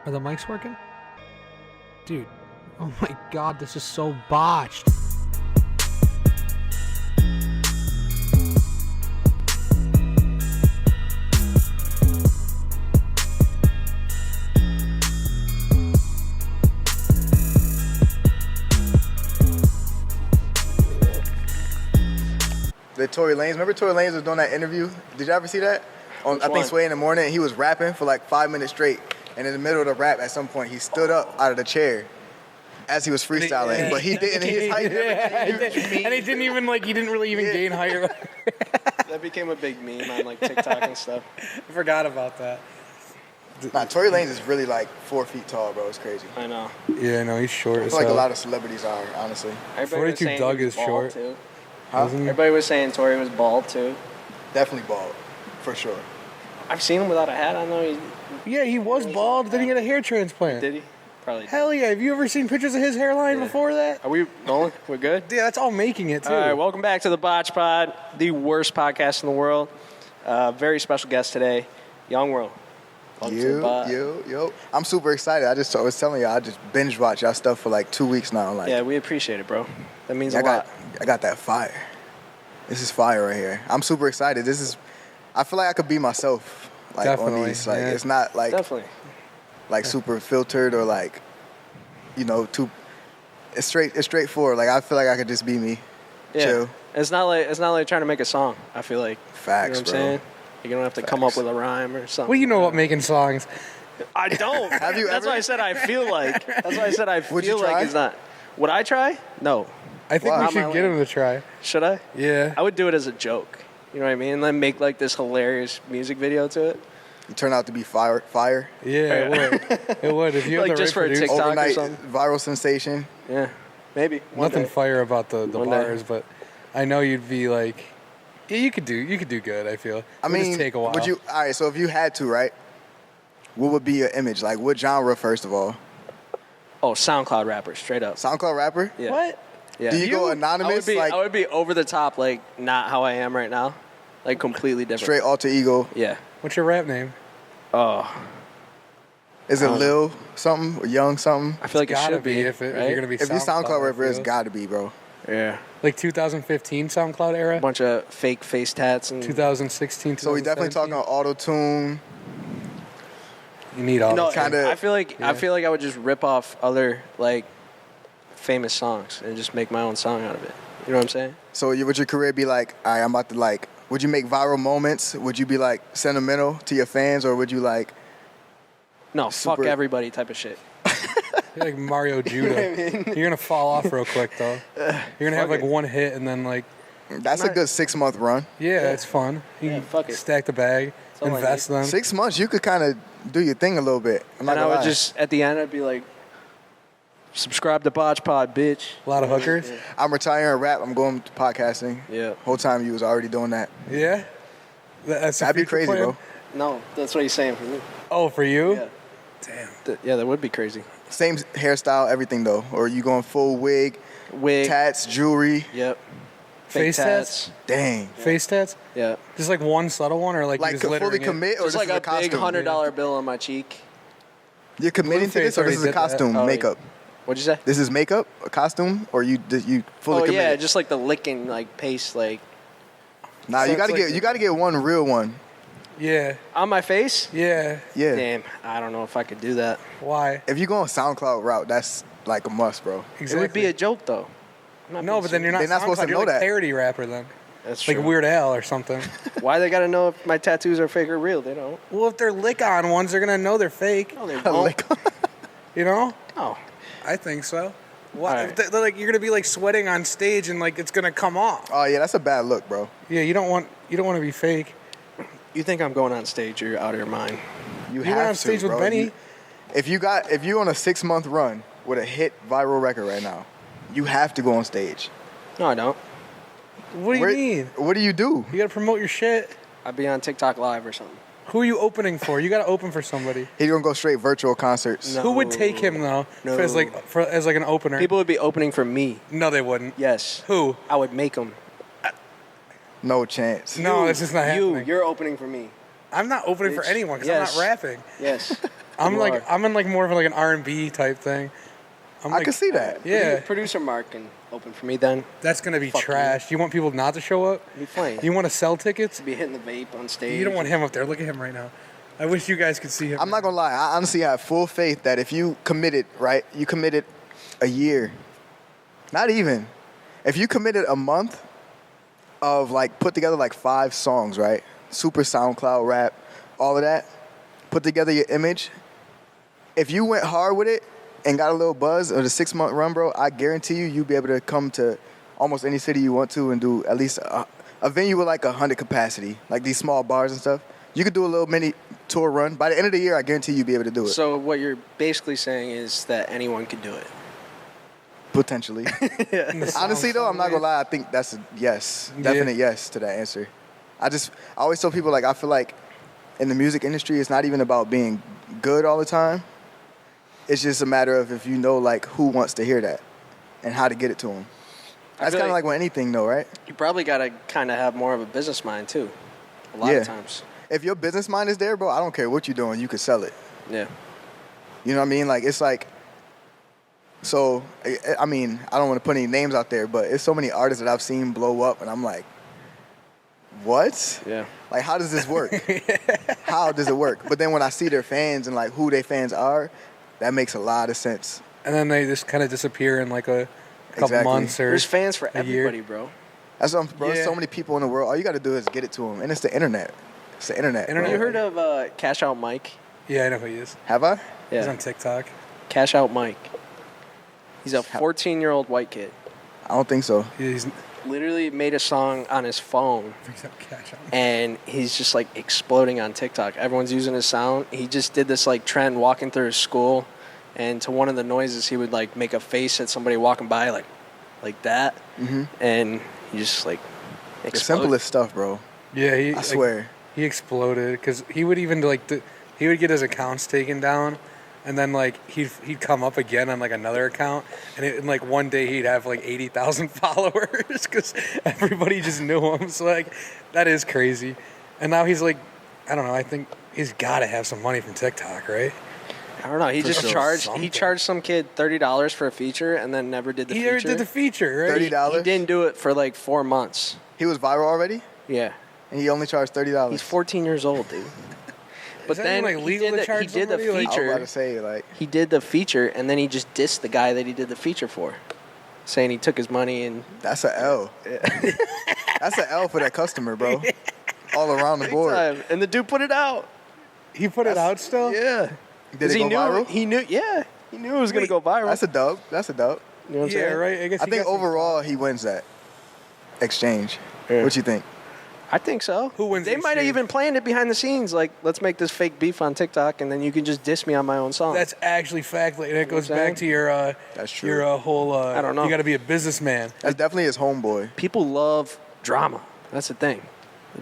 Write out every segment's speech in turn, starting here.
Are the mics working? Dude, oh my god, this is so botched. The Tory Lanez. Remember Tory Lanez was doing that interview? Did you ever see that? I think Sway in the morning. He was rapping for like 5 minutes straight. And in the middle of the rap, at some point, he stood up out of the chair as he was freestyling. But he didn't. His height and he didn't even he didn't really even gain height. That became a big meme on like TikTok and stuff. I forgot about that. Nah, Tory Lanez is really like 4 feet tall, bro. It's crazy. I know. Yeah, no, he's short. I feel like a lot of celebrities are, honestly. 42 Doug is short. Too. Huh? Everybody was saying Tory was bald too. Definitely bald, for sure. I've seen him without a hat on though. Yeah, he was bald. Then he got a hair transplant. Did he? Probably. Hell yeah. Have you ever seen pictures of his hairline before that? Are we rolling? We're good? Yeah, that's all making it, too. All right, welcome back to the BotchPod, the worst podcast in the world. Very special guest today, YoungWorld. Yo. I'm super excited. I was telling y'all, I just binge watch y'all stuff for like 2 weeks now. Like, yeah, we appreciate it, bro. That means a lot. I got that fire. This is fire right here. I'm super excited. I feel like I could be myself. Like, definitely, on these, like, it's not like definitely like super filtered or like, too. It's straightforward. Like, I feel like I could just be me. Yeah. Chill. It's not like trying to make a song. I feel like Facts, you know what I'm bro. saying? You don't have to come up with a rhyme or something. Well, you know what making songs. I don't. Have you That's ever? why I said I feel like. That's why I said I Would you feel like try? it's not. Would I try? No. I think Wow. we should get him to try. Should I? Yeah. I would do it as a joke. You know what I mean? And then make like this hilarious music video to it. You turn out to be fire. Yeah, it would. It would. If you had Like the just right for a producer. TikTok or Overnight something. viral sensation. Yeah. Maybe. One Nothing day. fire about the One day. bars, but I know you'd be like, yeah, you could do good, I feel. I It would mean, just take a while. all right, so if you had to, right, what would be your image? Like, what genre, first of all? Oh, SoundCloud rapper, straight up. SoundCloud rapper? Yeah. What? Yeah. Do you go anonymous? I would be over the top, like not how I am right now, like completely different. Straight alter ego. Yeah. What's your rap name? Oh, Is it Lil something or Young something? I feel like it Gotta should be be. if right? you're gonna be. If you SoundCloud rapper, I it's feel. got to be, bro. Yeah. Like 2015 SoundCloud era. A bunch of fake face tats and. 2016. So we definitely talking 2017? auto-tune. You need all. No, this. kinda- I feel like yeah. I would just rip off other like famous songs and just make my own song out of it. You know what I'm saying? So would your career be like, all right, I'm about to like, would you make viral moments? Would you be like sentimental to your fans, or would you like, No, Super- fuck everybody type of shit. You're like Mario Judah. You're gonna fall off real quick though. You're gonna have fuck like one hit and then like, that's a good 6-month run. yeah, it's fun. You Yeah, can fuck it. stack the bag, all I invest them. 6 months, you could kind of do your thing a little bit. I'm not And I gonna would lie. just at the end I'd be like, subscribe to BotchPod, bitch. A lot of hookers. I'm retiring rap. I'm going to podcasting. Yeah. Whole time you was already doing that. Yeah. That's the That'd be future crazy, plan? bro. No, that's what he's saying for me. Oh, for you? Yeah. Damn. Yeah, that would be crazy. Same hairstyle, everything though. Or you going full wig, Wig. tats, jewelry. Yep. Face Fake tats? Dang. Face tats? Yeah. Just like one subtle one, or like Like you just fully littering it? commit, or Just like this is a big costume? $100 bill on my cheek. You're committing to Blueface this, or this is a already did that. costume, Oh, yeah. makeup? What'd you say? This is makeup, a costume, or you fully Oh committed? yeah, just like the licking, like paste, like Nah, So you gotta it's like- you gotta get one real one. Yeah. on my face. Yeah. Yeah. Damn, I don't know if I could do that. Why? If you go on SoundCloud route, that's like a must, bro. Exactly. It would be a joke though. I'm not No, being but then you're not. They're not supposed SoundCloud, to you're know like that. parody rapper then. That's Like true. Weird Al or something. Why they gotta know if my tattoos are fake or real? They don't. Well, if they're lick-on ones, they're gonna know they're fake. No, they won't. You know? No. I think so. What? All right. They're like you're gonna be like sweating on stage and like it's gonna come off. Oh yeah, that's a bad look, bro. Yeah, you don't want to be fake. You think I'm going on stage? You're out of your mind. You You have went on to, stage with bro. Benny. If you're on a 6-month run with a hit viral record right now, you have to go on stage. No, I don't. What do you mean? What do you do? You gotta promote your shit. I'd be on TikTok Live or something. Who are you opening for? You gotta open for somebody. He's gonna go straight virtual concerts. No. Who would take him though? No. As like an opener. People would be opening for me. No, they wouldn't. Yes. Who? I would make them. No chance. No, it's just not happening. You're opening for me. I'm not opening for Bitch. anyone because Yes. I'm not rapping. Yes. I'm in like more of like an R&B type thing. I can see that. Yeah. Producer Mark can open for me then. That's gonna be Fuck trash. You want people not to show up? Be playing. You want to sell tickets? Be hitting the vape on stage. You don't want him up there. Look at him right now. I wish you guys could see him. I'm not gonna lie. I honestly have full faith that if you committed, right, you committed a year, not even, if you committed a month of like put together like 5 songs, right, super SoundCloud rap, all of that, put together your image. If you went hard with it and got a little buzz of the 6-month run, bro, I guarantee you'll be able to come to almost any city you want to and do at least a venue with like 100 capacity, like these small bars and stuff. You could do a little mini tour run. By the end of the year, I guarantee you'll be able to do it. So what you're basically saying is that anyone could do it. Potentially. Honestly, though, I'm not gonna lie. I think that's a yes, definite yes to that answer. I always tell people, like, I feel like in the music industry, it's not even about being good all the time. It's just a matter of if you know, like, who wants to hear that and how to get it to them. That's kind of like with anything, though, right? You probably got to kind of have more of a business mind, too, a lot of times. If your business mind is there, bro, I don't care what you're doing, you could sell it. Yeah. You know what I mean? Like, it's like, so, I mean, I don't want to put any names out there, but it's so many artists that I've seen blow up, and I'm like, what? Yeah. Like, how does this work? How does it work? But then when I see their fans and, like, who their fans are, that makes a lot of sense. And then they just kind of disappear in like a couple months or There's fans for everybody, year. bro. That's what bro. Yeah. There's so many people in the world. All you got to do is get it to them, and it's the internet. It's the internet. You heard of Cash Out Mike? Yeah, I know who he is. Have I? He's Yeah. on TikTok. Cash Out Mike. He's a 14-year-old white kid. I don't think so. He's Literally made a song on his phone, Cash Out. and he's just like exploding on TikTok. Everyone's using his sound. He just did this like trend walking through his school, and to one of the noises, he would like make a face at somebody walking by, like that, and he just like exploded. The simplest stuff, bro. Yeah, I swear. He exploded because he would even he would get his accounts taken down, and then like he'd come up again on like another account, and like one day he'd have like 80,000 followers because everybody just knew him. So like that is crazy. And now he's like, I don't know. I think he's got to have some money from TikTok, right? I don't know. He just charged. Something. He charged some kid $30 for a feature, and then never did the feature. He never did the feature, right? $30. He didn't do it for like 4 months. He was viral already, Yeah. and he only charged $30. He's 14 years old, dude. But that then even, like, legal to charge he did the somebody? Like- I was about feature. to say, like, He did the feature, and then he just dissed the guy that he did the feature for, saying he took his money and. that's an L. That's an L for that customer, bro. All around the board. And the dude put it out. He put it out still? Yeah. Did it he go knew, viral? He knew. Yeah. He knew it was gonna go viral. That's a dub. That's a dub. You know what I'm Yeah, saying? right. I guess. I he think got some- overall he wins that exchange. Yeah. What you think? I think so. Who wins They the might have exchange? even planned it behind the scenes. Like, let's make this fake beef on TikTok, and then you can just diss me on my own song. That's actually fact. And it goes what I'm back to your That's true. your whole. I don't know. You got to be a businessman. That's definitely his homeboy. People love drama. That's the thing.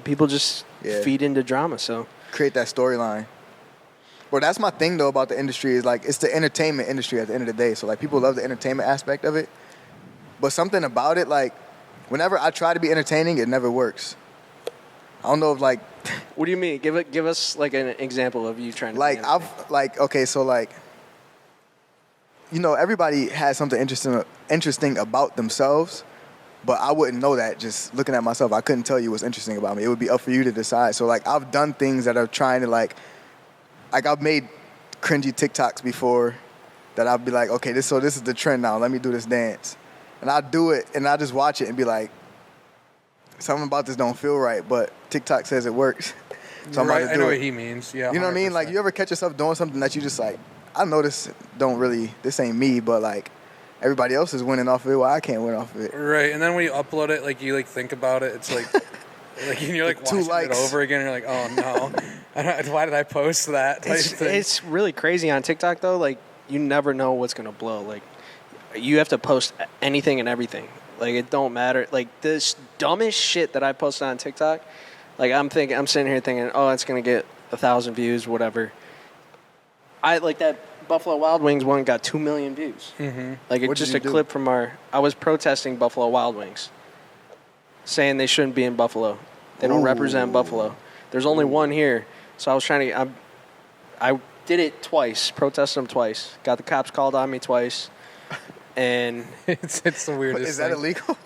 People just Yeah. feed into drama. So Create that storyline. But that's my thing though about the industry is like it's the entertainment industry at the end of the day. So like people love the entertainment aspect of it. But something about it, like whenever I try to be entertaining, it never works. I don't know if like what do you mean? Give us like an example of you trying to like be I've like okay, so like you know, everybody has something interesting about themselves, but I wouldn't know that just looking at myself. I couldn't tell you what's interesting about me. It would be up for you to decide. So like I've done things that are trying to like I've made cringy TikToks before that I'll be like, okay, this is the trend now. Let me do this dance. And I do it and I just watch it and be like, something about this don't feel right, but TikTok says it works. So I'm right. about I to know do what it. he means. Yeah. You know what I mean? Like, 100%. you ever catch yourself doing something that you just like, I know this ain't me, but like, everybody else is winning off of it. Well, I can't win off of it. Right, and then when you upload it, like you like think about it, it's like, like you're like Two watching likes. it over again. And you're like, oh no, why did I post that? Type thing. It's really crazy on TikTok though. Like you never know what's gonna blow. Like you have to post anything and everything. Like it don't matter. Like this dumbest shit that I posted on TikTok. Like I'm sitting here thinking, oh, it's gonna get 1,000 views, whatever. I like that Buffalo Wild Wings one got 2 million views. Mm-hmm. Like it's What did just you a do? clip from I was protesting Buffalo Wild Wings, saying they shouldn't be in Buffalo. They don't Ooh. represent Buffalo. There's only one here, so I was trying to. I did it twice. Protested them twice. Got the cops called on me twice. And it's the weirdest. Is that thing. illegal?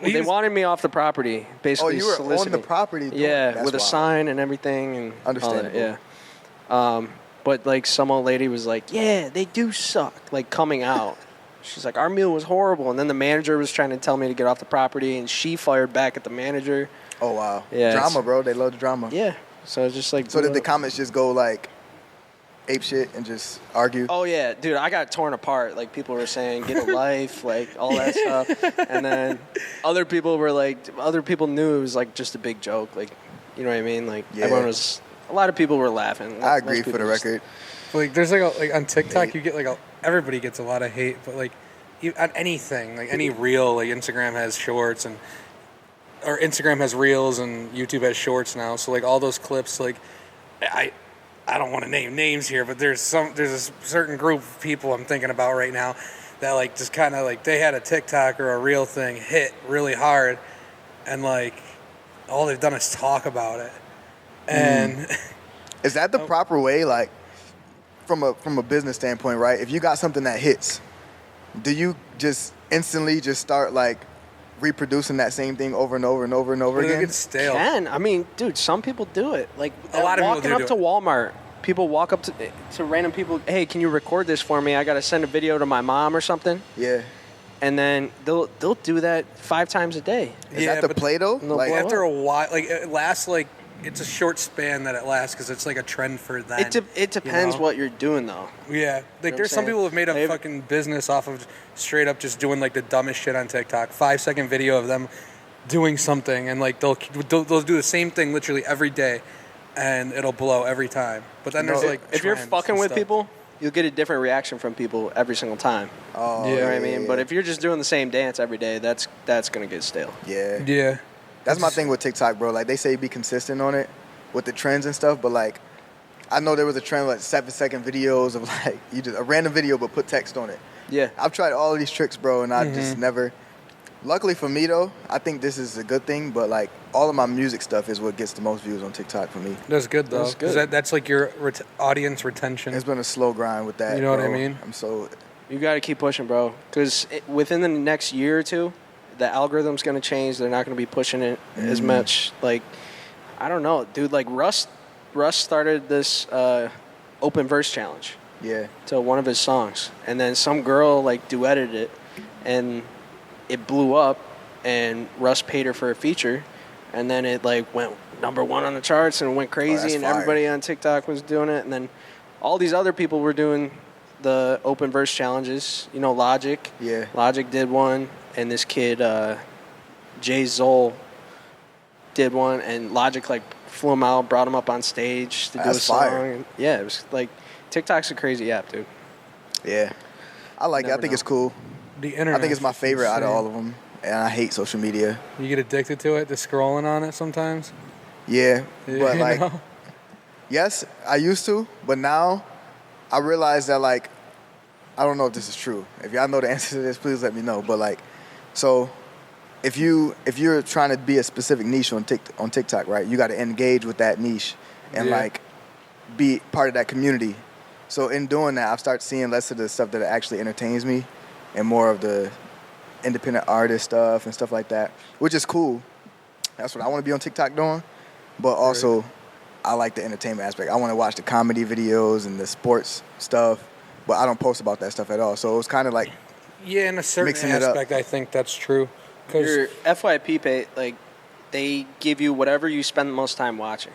they wanted me off the property, basically. Oh, you were soliciting. on the property? Yeah, That's with a wild. sign and everything. And Understandable. all that, yeah. But, like, some old lady was like, yeah, they do suck, like, coming out. She's like, our meal was horrible. And then the manager was trying to tell me to get off the property, and she fired back at the manager. Oh, wow. Yeah, Drama, bro. They love the drama. Yeah. So it's just like... So did the comments just go, like, ape shit and just argue? Oh, yeah. Dude, I got torn apart. Like, people were saying, get a life, like, all that stuff. And then other people were like... Other people knew it was, like, just a big joke. Like, you know what I mean? Like, everyone was... A lot of people were laughing. I agree for the record. Like, there's like on TikTok, you get like everybody gets a lot of hate, but like on anything, like any reel, like Instagram has shorts or Instagram has reels and YouTube has shorts now. So like all those clips, like I don't want to name names here, but there's a certain group of people I'm thinking about right now that like just kind of like they had a TikTok or a reel thing hit really hard, and like all they've done is talk about it. And is that the proper way, like from a business standpoint, right? If you got something that hits, do you just instantly just start like reproducing that same thing over and over and over and over again? It's stale. I mean, dude, some people do it. Like a lot of people walking up to Walmart, people walk up to random people. Hey, can you record this for me? I got to send a video to my mom or something. Yeah. And then they'll do that 5 times a day. Is that the play though? Like after a while, like it lasts like. It's a short span that it lasts because it's like a trend for them. It depends what you're doing, though. Yeah. Like, there's some people who have made a fucking business off of straight up just doing, like, the dumbest shit on TikTok. 5-second video of them doing something, and, like, they'll do the same thing literally every day, and it'll blow every time. But then there's, like, if you're fucking with people, you'll get a different reaction from people every single time. Oh, you know what I mean? But if you're just doing the same dance every day, that's going to get stale. Yeah. Yeah. That's my thing with TikTok, bro. Like, they say be consistent on it with the trends and stuff, but, like, I know there was a trend, like, 7-second videos of, like, you just a random video but put text on it. Yeah. I've tried all of these tricks, bro, and I just never... Luckily for me, though, I think this is a good thing, but, like, all of my music stuff is what gets the most views on TikTok for me. That's good, though. That's good. That's like your audience retention. It's been a slow grind with that, You know bro. what I mean? You got to keep pushing, bro, because within the next year or two, the algorithm's going to change. They're not going to be pushing it as much. Like, I don't know, dude. Like, Russ started this open verse challenge. Yeah. To one of his songs. And then some girl, like, duetted it. And it blew up. And Russ paid her for a feature. And then it, like, went number 1 on the charts and went crazy. And everybody on TikTok was doing it. And then all these other people were doing the open verse challenges. You know, Logic. Yeah. Logic did one. And this kid, Jay Zoll, did one, and Logic like flew him out, brought him up on stage to do a song. Fire. And, yeah, it was like TikTok's a crazy app, dude. Yeah, I like it. I think it's cool. The internet. I think it's my favorite out of all of them, and I hate social media. You get addicted to it, to scrolling on it sometimes. Yeah, but like, know? yes, I used to, but now I realize that like, I don't know if this is true. If y'all know the answer to this, please let me know. But like. So, if you're trying to be a specific niche on TikTok, right? You got to engage with that niche and like be part of that community. So in doing that, I've started seeing less of the stuff that actually entertains me, and more of the independent artist stuff and stuff like that, which is cool. That's what I want to be on TikTok doing. But also, I like the entertainment aspect. I want to watch the comedy videos and the sports stuff, but I don't post about that stuff at all. So it was kind of like. Yeah, in a certain aspect, I think that's true. Your FYP pay, like, they give you whatever you spend the most time watching.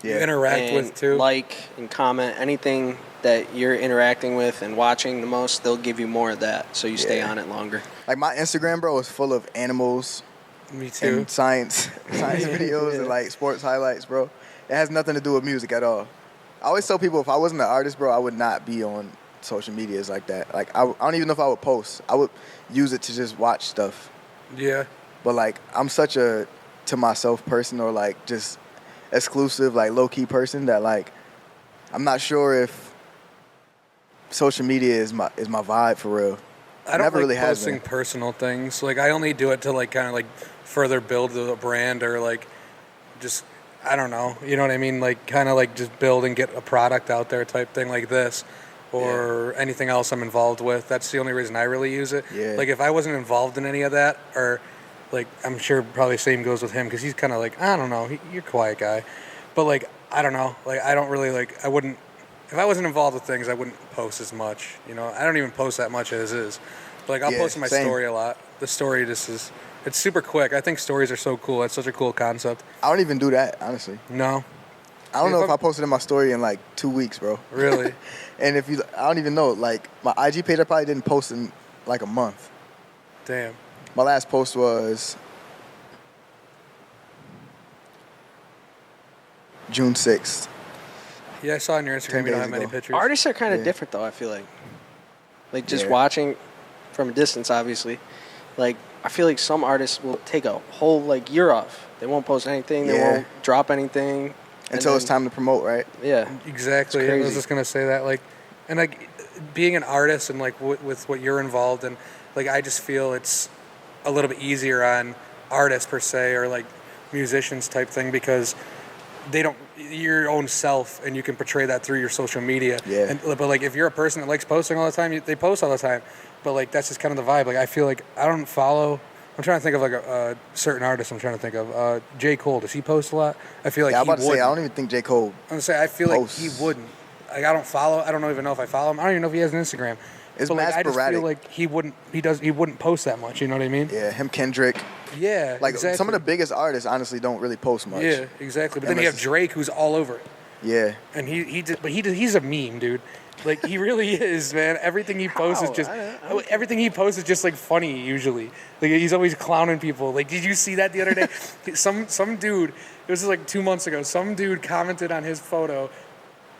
Yeah. You interact with, too. Like and comment, anything that you're interacting with and watching the most, they'll give you more of that, so you stay on it longer. Like, my Instagram, bro, is full of animals. Me too. And science videos and, like, sports highlights, bro. It has nothing to do with music at all. I always tell people if I wasn't an artist, bro, I would not be on social medias like that. Like, I don't even know if I would post. I would use it to just watch stuff. Yeah. But, like, I'm such a to myself person, or, like, just exclusive, like, low-key person that, like, I'm not sure if social media is my vibe for real. I don't like posting personal things. Like, I only do it to, like, kind of, like, further build a brand, or, like, just I don't know, you know what I mean? Like, kind of like just build and get a product out there type thing like this, or anything else I'm involved with. That's the only reason I really use it. Yeah. Like, if I wasn't involved in any of that, or like, I'm sure probably same goes with him, because he's kind of like, I don't know, you're a quiet guy. But like, I don't know, like, I don't really like, I wouldn't, if I wasn't involved with things, I wouldn't post as much, you know? I don't even post that much as is. But like, I'll post my story a lot. The story just is, it's super quick. I think stories are so cool. It's such a cool concept. I don't even do that, honestly. No. I don't know if I posted in my story in like 2 weeks, bro. Really? And I don't even know. Like, my IG page, I probably didn't post in like a month. Damn. My last post was June 6th. Yeah, I saw on your 10 Instagram you don't days have many ago. pictures. Artists are kind of Yeah. different, though, I feel like. Like, just Yeah. watching from a distance, obviously. Like, I feel like some artists will take a whole, like, year off. They won't post anything. They Yeah. won't drop anything. Until it's time to promote, right? Yeah. Exactly. It's I was crazy. just gonna say that, like, and like, being an artist and like with what you're involved in, like, I just feel it's a little bit easier on artists per se, or like musicians type thing, because they don't, you're your own self, and you can portray that through your social media. Yeah. But like, if you're a person that likes posting all the time, they post all the time. But like, that's just kind of the vibe. Like, I feel like I don't follow. I'm trying to think of like a certain artist. I'm trying to think of J. Cole. Does he post a lot? I feel like Yeah, I'm he about to say, I wouldn't. don't even think J. Cole. I'm gonna say I feel posts. like he wouldn't. Like, I don't follow. I don't even know if I follow him. I don't even know if he has an Instagram. It's but like, mad I just sporadic. feel like he wouldn't. He wouldn't post that much. You know what I mean? Yeah, him, Kendrick. Yeah. Like, exactly. some of the biggest artists, honestly, don't really post much. Yeah, exactly. But then you have Unless- Drake, who's all over it, Yeah. and he's a meme, dude. Like, he really is, man. Everything he posts is How? just I don't everything he posts is just like funny usually. Like, he's always clowning people. Like, did you see that the other day? some dude. It was like 2 months ago. Some dude commented on his photo,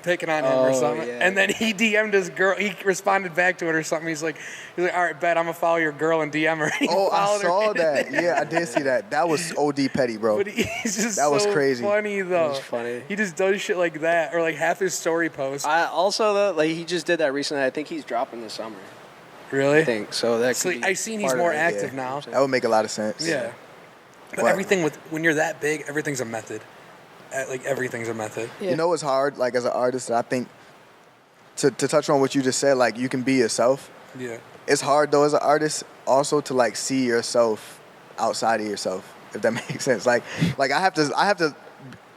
picking on him or Oh, something, yeah. and then he DM'd his girl. He responded back to it or something. He's like, all right, bet I'm gonna follow your girl and DM her. He Oh, I followed her. saw that. Yeah, I did see that. That was OD petty, bro. But he's just That was so crazy. funny though. was funny. He just does shit like that, or like half his story posts. I also, though, like, he just did that recently. I think he's dropping this summer. Really? I think. So that So could be I seen he's part of more it. active Yeah. now. That would make a lot of sense. Yeah. But Wow. everything when you're that big, everything's a method. Like, everything's a method. Yeah. You know what's hard, like, as an artist, that I think, to touch on what you just said, like, you can be yourself. Yeah. It's hard, though, as an artist, also to, like, see yourself outside of yourself, if that makes sense. Like I have to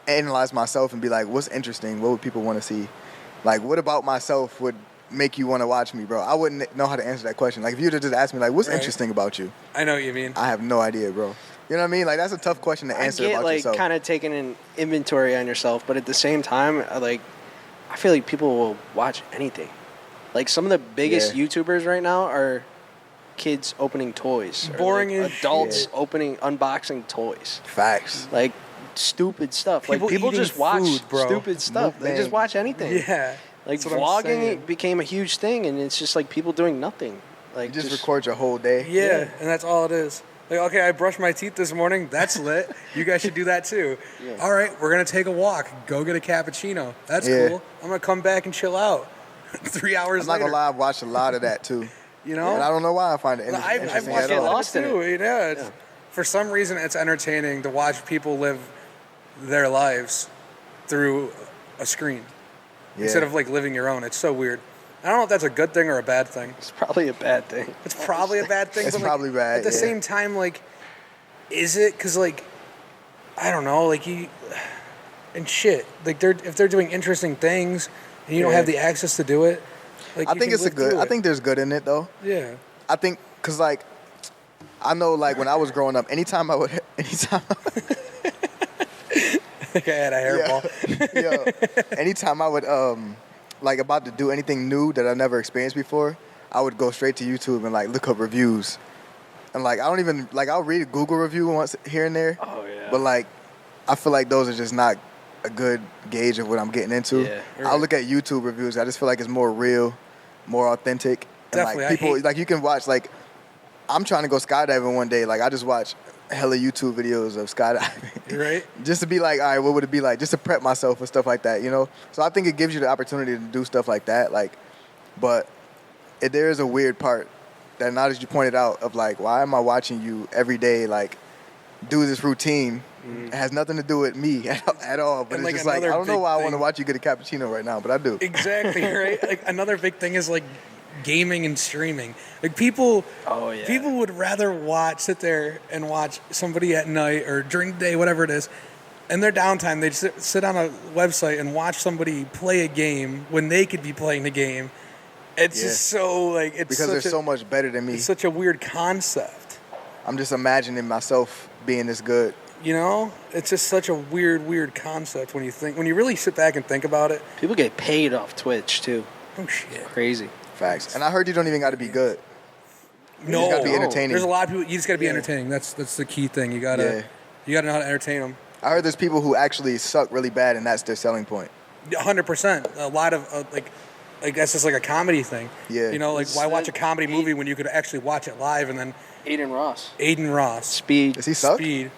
analyze myself and be like, what's interesting? What would people want to see? Like, what about myself would make you want to watch me, bro? I wouldn't know how to answer that question. Like, if you were to just ask me, like, what's Right. interesting about you? I know what you mean. I have no idea, bro. You know what I mean? Like, that's a tough question to answer I get, about like, yourself. kind of taking an inventory on yourself, but at the same time, I feel like people will watch anything. Like, some of the biggest Yeah. YouTubers right now are kids opening toys. Or, Boring like, as adults shit. unboxing toys. Facts. Like, stupid stuff. People Like, people eating just watch food, bro. stupid stuff. They just Mukbang. watch anything. Yeah. Like, That's what I'm saying. vlogging became a huge thing, and it's just like people doing nothing. Like, You just record your whole day. Yeah, and that's all it is. Like, okay, I brushed my teeth this morning. That's lit. You guys should do that too. Yeah. All right, we're gonna take a walk. Go get a cappuccino. That's Yeah. cool. I'm gonna come back and chill out. 3 hours I'm not later. gonna lie, I've watched a lot of that, too. You know. And I don't know why I find it I've interesting watched at get a all. lot lost of in it too. Yeah, it's, Yeah. for some reason, it's entertaining to watch people live their lives through a screen Yeah. instead of like living your own. It's so weird. I don't know if that's a good thing or a bad thing. It's probably a bad thing. It's probably a bad thing. It's but like, probably bad, At the yeah. same time, like, is it? Because like, I don't know. Like, you and shit. Like, if they're doing interesting things and you don't Yeah. have the access to do it. Like, I you think can it's a live good. through I it. think there's good in it, though. Yeah. I think, cause like, I know, like, when I was growing up, anytime I Like, I had a hairball. anytime I would like about to do anything new that I never experienced before, I would go straight to YouTube and like look up reviews, and like I don't even like I'll read a Google review once here and there, Oh, yeah. but like I feel like those are just not a good gauge of what I'm getting into. Yeah, I'll right. look at YouTube reviews. I just feel like it's more real, more authentic, and Definitely, I like people hate- like you can watch like I'm trying to go skydiving one day. Like I just watch hella YouTube videos of skydiving. Right. Just to be like, all right, what would it be like? Just to prep myself for stuff like that, you know? So I think it gives you the opportunity to do stuff like that. Like, but there is a weird part that now that you pointed out of like, why am I watching you every day, like, do this routine It has nothing to do with me at all. But And, it's like, just like, I another don't know big why I want to thing- watch you get a cappuccino right now, but I do. Exactly, right? Like another big thing is like gaming and streaming. Like people would rather sit there and watch somebody at night or during the day, whatever it is. In their downtime, they'd sit on a website and watch somebody play a game when they could be playing the game. It's just so like it's because they're so much better than me. It's such a weird concept. I'm just imagining myself being this good. You know, it's just such a weird concept when you really sit back and think about it. People get paid off Twitch too. Oh shit, crazy. Facts. And I heard you don't even got to be good. You no, just got to be entertaining. There's a lot of people. You just got to be entertaining. That's the key thing. You gotta know how to entertain them. I heard there's people who actually suck really bad, and that's their selling point. 100%. A lot of like that's just like a comedy thing. Yeah. You know, like why watch a comedy movie when you could actually watch it live? And then Aiden Ross. Speed. Does he suck? Speed.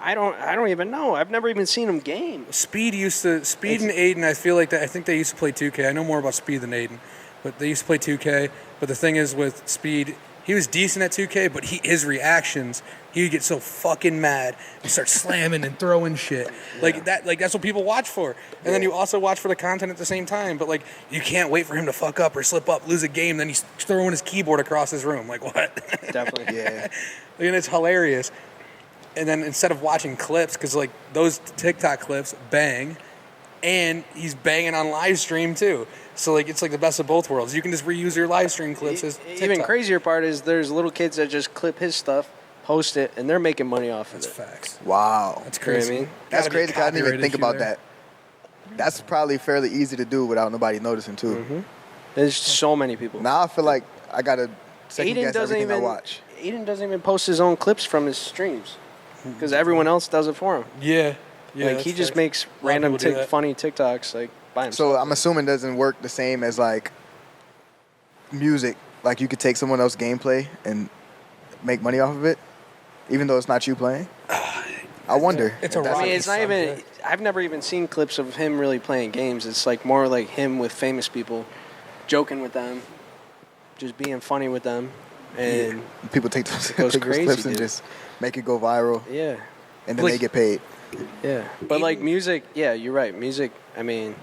I don't even know. I've never even seen him game. Speed and Aiden. I feel like I think they used to play 2K. I know more about Speed than Aiden, but they used to play 2K. But the thing is with Speed, he was decent at 2K, but his reactions, he would get so fucking mad and start slamming and throwing shit. Like that's what people watch for. And then you also watch for the content at the same time. But like you can't wait for him to fuck up or slip up, lose a game, then he's throwing his keyboard across his room. Like what? Definitely. Yeah. And it's hilarious. And then instead of watching clips, because like those TikTok clips bang, and he's banging on live stream too. So like it's like the best of both worlds. You can just reuse your live stream clips as TikTok. Even crazier part is there's little kids that just clip his stuff, post it, and they're making money off of it. That's facts. Wow. That's You know what crazy. I mean? That's Gotta be a crazy. 'Cause I didn't even copyright think issue about there. that. That's probably fairly easy to do without nobody noticing too. Mm-hmm. There's so many people. Now I feel like I gotta second Aiden guess doesn't everything even I watch. Aiden doesn't even post his own clips from his streams because everyone else does it for him. Yeah. Yeah. Like he that's just facts. makes A lot of random people do that. funny TikToks like by himself. So I'm assuming it doesn't work the same as like music. Like you could take someone else's gameplay and make money off of it, even though it's not you playing. I wonder. It's if a that's- I mean, rocky it's not even. subject. I've never even seen clips of him really playing games. It's like more like him with famous people, joking with them, just being funny with them, and people take those, goes take those crazy, clips and dude. just make it go viral, yeah, and then Like- they get paid. yeah. But like music, yeah, you're right. Music. I mean,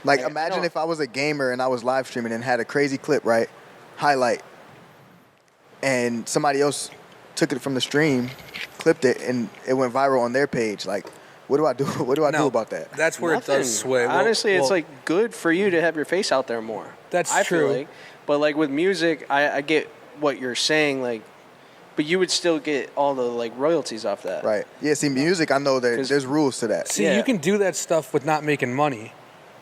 Like I imagine don't- if I was a gamer and I was live streaming and had a crazy clip, right? Highlight. And somebody else took it from the stream, clipped it, and it went viral on their page. Like, what do I do? What do I do No, about that? That's where nothing. it does sway. Well- Honestly, it's well, like good for you to have your face out there more. That's I feel true. like. But like with music, I get what you're saying. Like, but you would still get all the like royalties off that. Right. Yeah, see, music, I know that 'Cause- there's rules to that. See, Yeah. you can do that stuff with not making money,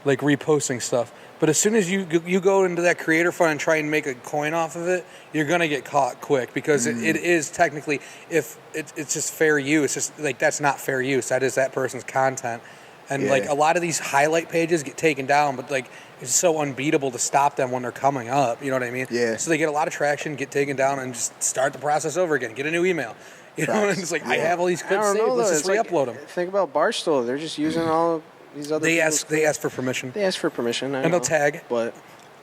like reposting stuff. But as soon as you go into that creator fund and try and make a coin off of it, you're gonna get caught quick because it is technically, if it's just fair use. It's just like that's not fair use. That is that person's content, and like Yeah. a lot of these highlight pages get taken down, but like it's so unbeatable to stop them when they're coming up. You know what I mean? Yeah. So they get a lot of traction, get taken down, and just start the process over again. Get a new email. You know, and it's like I have all these I clips don't saved. know. Let's Though. just It's re-upload like, them. Think about Barstool. They're just using all of these other. They people's ask. They clips. ask for permission. They ask for permission. I And they'll know, tag. But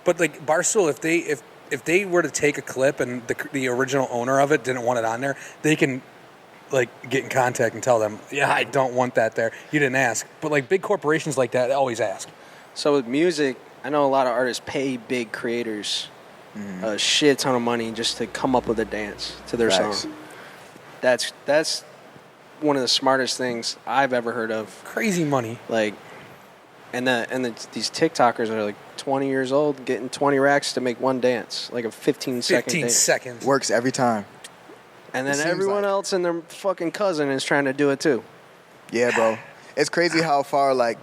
But like Barstool, if they were to take a clip and the original owner of it didn't want it on there, they can like get in contact and tell them, yeah, I don't want that there. You didn't ask. But like big corporations like that always ask. so with music, I know a lot of artists pay big creators a shit ton of money just to come up with a dance to their Facts. song. That's one of the smartest things I've ever heard of. Crazy money. Like, these TikTokers are like 20 years old getting 20 racks to make one dance, like a 15-second 15 dance. seconds. Works every time. And It then seems everyone like- else and their fucking cousin is trying to do it too. Yeah, bro. It's crazy how far like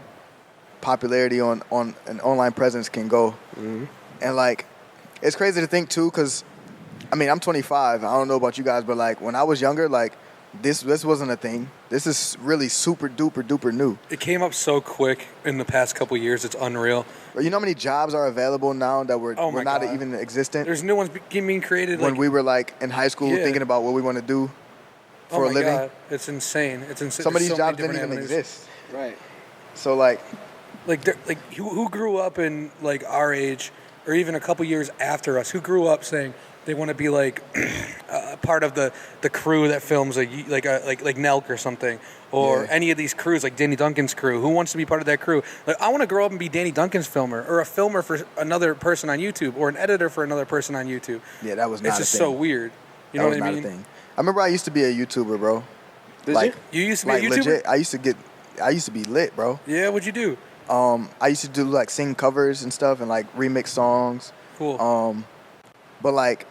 popularity on an online presence can go, and like it's crazy to think too, because I mean I'm 25. I don't know about you guys, but like when I was younger, like this wasn't a thing. This is really super duper new. It came up so quick in the past couple years. It's unreal. But you know how many jobs are available now that were Oh my not God. even existent There's new ones being created. when Like, we were like in high school Yeah. thinking about what we want to do oh for my a living. God, it's insane. It's insane. Some of There's these so many jobs didn't different even avenues. exist. Right. So like Like who grew up in like our age, or even a couple years after us, who grew up saying they want to be like part of the crew that films like Nelk or something, or any of these crews like Danny Duncan's crew. Who wants to be part of that crew? Like, I want to grow up and be Danny Duncan's filmer, or a filmer for another person on YouTube, or an editor for another person on YouTube. Yeah, that was not It's just so weird. You know what I mean? Thing. I remember I used to be a YouTuber, bro. Did you used to be a YouTuber? Legit, I used to be lit, bro. Yeah, what'd you do? I used to do like sing covers and stuff and like remix songs. Cool. But like,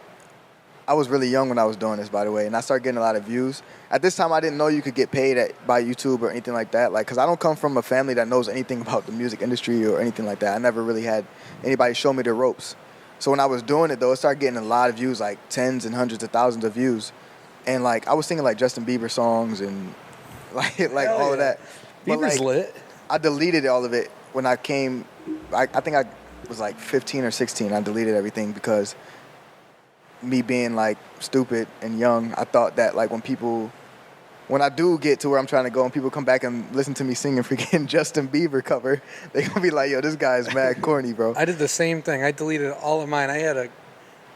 I was really young when I was doing this, by the way, and I started getting a lot of views. At this time, I didn't know you could get paid by YouTube or anything like that. Like, cause I don't come from a family that knows anything about the music industry or anything like that. I never really had anybody show me the ropes. So when I was doing it though, it started getting a lot of views, like tens and hundreds of thousands of views, and like I was singing like Justin Bieber songs and like all of that. Bieber's lit. I deleted all of it when I came. I think I was like 15 or 16. I deleted everything because me being like stupid and young, I thought that like when I do get to where I'm trying to go and people come back and listen to me singing freaking Justin Bieber cover, they gonna be like, yo, this guy's mad corny, bro. I did the same thing. I deleted all of mine. I had a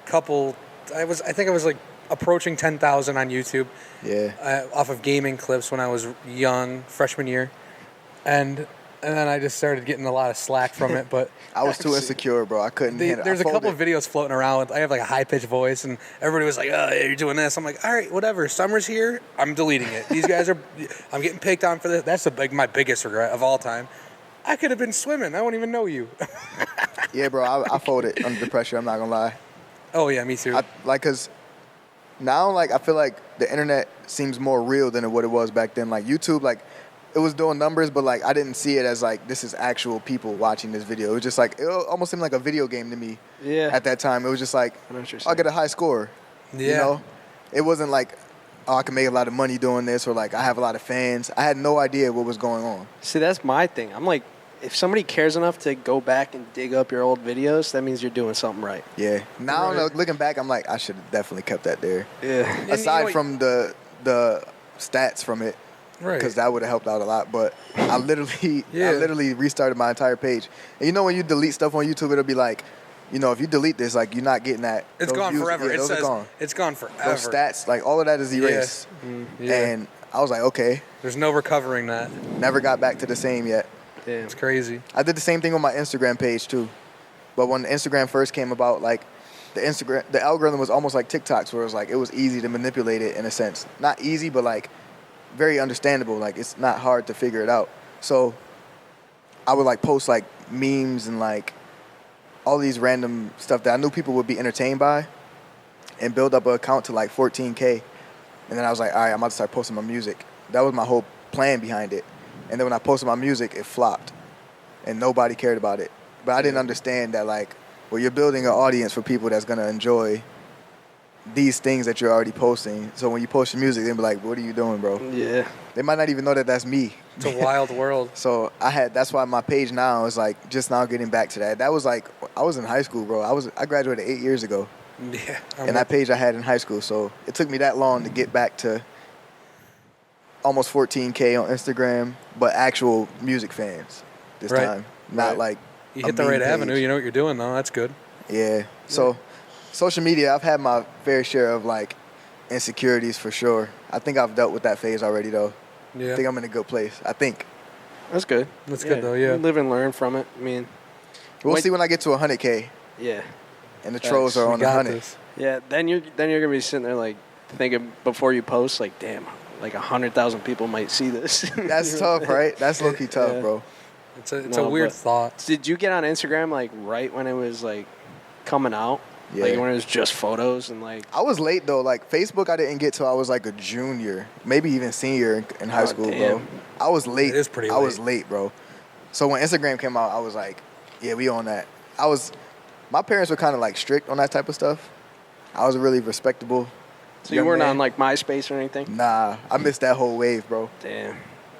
couple. I think I was like approaching 10,000 on YouTube. Yeah. Off of gaming clips when I was young, freshman year, and then I just started getting a lot of slack from it. But I was too insecure, bro. I couldn't. There's a couple of videos floating around. I have like a high pitched voice, and everybody was like, "Oh, yeah, you're doing this." I'm like, "All right, whatever. Summer's here. I'm deleting it. These guys are. I'm getting picked on for this. That's my biggest regret of all time. I could have been swimming. I won't even know you." Yeah, bro. I folded under the pressure. I'm not gonna lie. Oh yeah, me too. Cause now like I feel like the internet seems more real than what it was back then. Like YouTube, like. It was doing numbers, but like I didn't see it as like this is actual people watching this video. It was just like it almost seemed like a video game to me. Yeah. At that time, it was just like I'll get a high score. Yeah. You know, it wasn't like I can make a lot of money doing this or like I have a lot of fans. I had no idea what was going on. See, that's my thing. I'm like, if somebody cares enough to go back and dig up your old videos, that means you're doing something right. Yeah. Now looking back, I'm like I should have definitely kept that there. Yeah. Aside from the stats from it. Right. Because that would have helped out a lot. But I literally restarted my entire page. And you know when you delete stuff on YouTube, it'll be like, you know, if you delete this, like you're not getting that. It's gone views. forever. Yeah, it says gone. It's gone forever. Those stats, like all of that is erased. Yeah. And I was like, okay. There's no recovering that. Never got back to the same yet. Yeah. It's crazy. I did the same thing on my Instagram page too. But when Instagram first came about, like the algorithm was almost like TikTok's, where it was like it was easy to manipulate it in a sense. Not easy, but like very understandable. Like it's not hard to figure it out. So I would like post like memes and like all these random stuff that I knew people would be entertained by, and build up an account to like 14K. And then I was like, all right, I'm about to start posting my music. That was my whole plan behind it. And then when I posted my music, it flopped, and nobody cared about it. But I didn't understand that like, well, you're building an audience for people that's gonna enjoy these things that you're already posting. So when you post your music, they'll be like, what are you doing, bro? Yeah. They might not even know that that's me. It's a wild world. So that's why my page now is like just now getting back to that. That was like, I was in high school, bro. I graduated 8 years ago. Yeah. And that page I had in high school. So it took me that long to get back to almost 14K on Instagram, but actual music fans this time. Not like you hit the right avenue. You know what you're doing, though. That's good. Yeah. So social media, I've had my fair share of like insecurities for sure. I think I've dealt with that phase already, though. Yeah. I think I'm in a good place. I think. That's good. That's good, though, yeah. Live and learn from it. I mean, we'll see when I get to 100K. Yeah. And the trolls are on the 100. Yeah, then you're gonna be sitting there like thinking before you post, like, damn, like 100,000 people might see this. That's tough, right? That's low-key tough, bro. It's a weird thought. Did you get on Instagram like right when it was like coming out? Yeah. Like when it was just photos and like. I was late though. Like Facebook, I didn't get till I was like a junior, maybe even senior in high school, damn. bro. I was late. It is pretty late. I was late, bro. So when Instagram came out, I was like, yeah, we on that. My parents were kind of like strict on that type of stuff. I was really respectable. So you weren't on like MySpace or anything? Nah, I missed that whole wave, bro. Damn.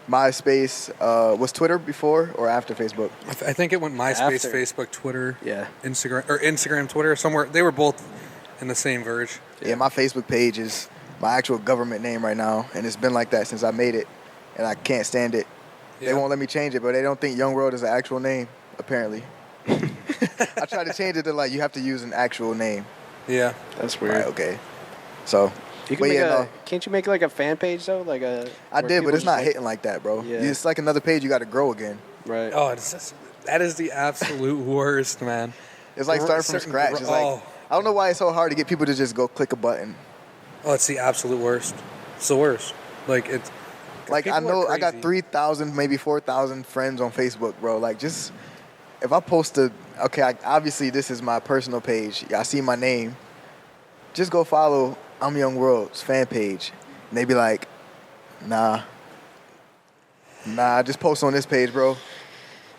MySpace, was Twitter before or after Facebook? I think it went MySpace, After. Facebook, Twitter, Yeah. Instagram, Twitter, somewhere. They were both in the same verge. Yeah, my Facebook page is my actual government name right now, and it's been like that since I made it, and I can't stand it. Yeah. They won't let me change it, but they don't think Young World is an actual name, apparently. I tried to change it to like you have to use an actual name. Yeah. That's weird. Right, okay. So You can can't you make like a fan page though? Like I did, but it's not hitting like that, bro. Yeah. It's like another page you got to grow again. Right. Oh, that is the absolute worst, man. It's like starting from scratch. It's like I don't know why it's so hard to get people to just go click a button. Oh, it's the absolute worst. It's the worst. Like it's like I know I got 3,000, maybe 4,000 friends on Facebook, bro. Like just if I post obviously this is my personal page. I see my name. Just go follow IMYOUNGWORLD's fan page, and they be like, nah, just post on this page, bro.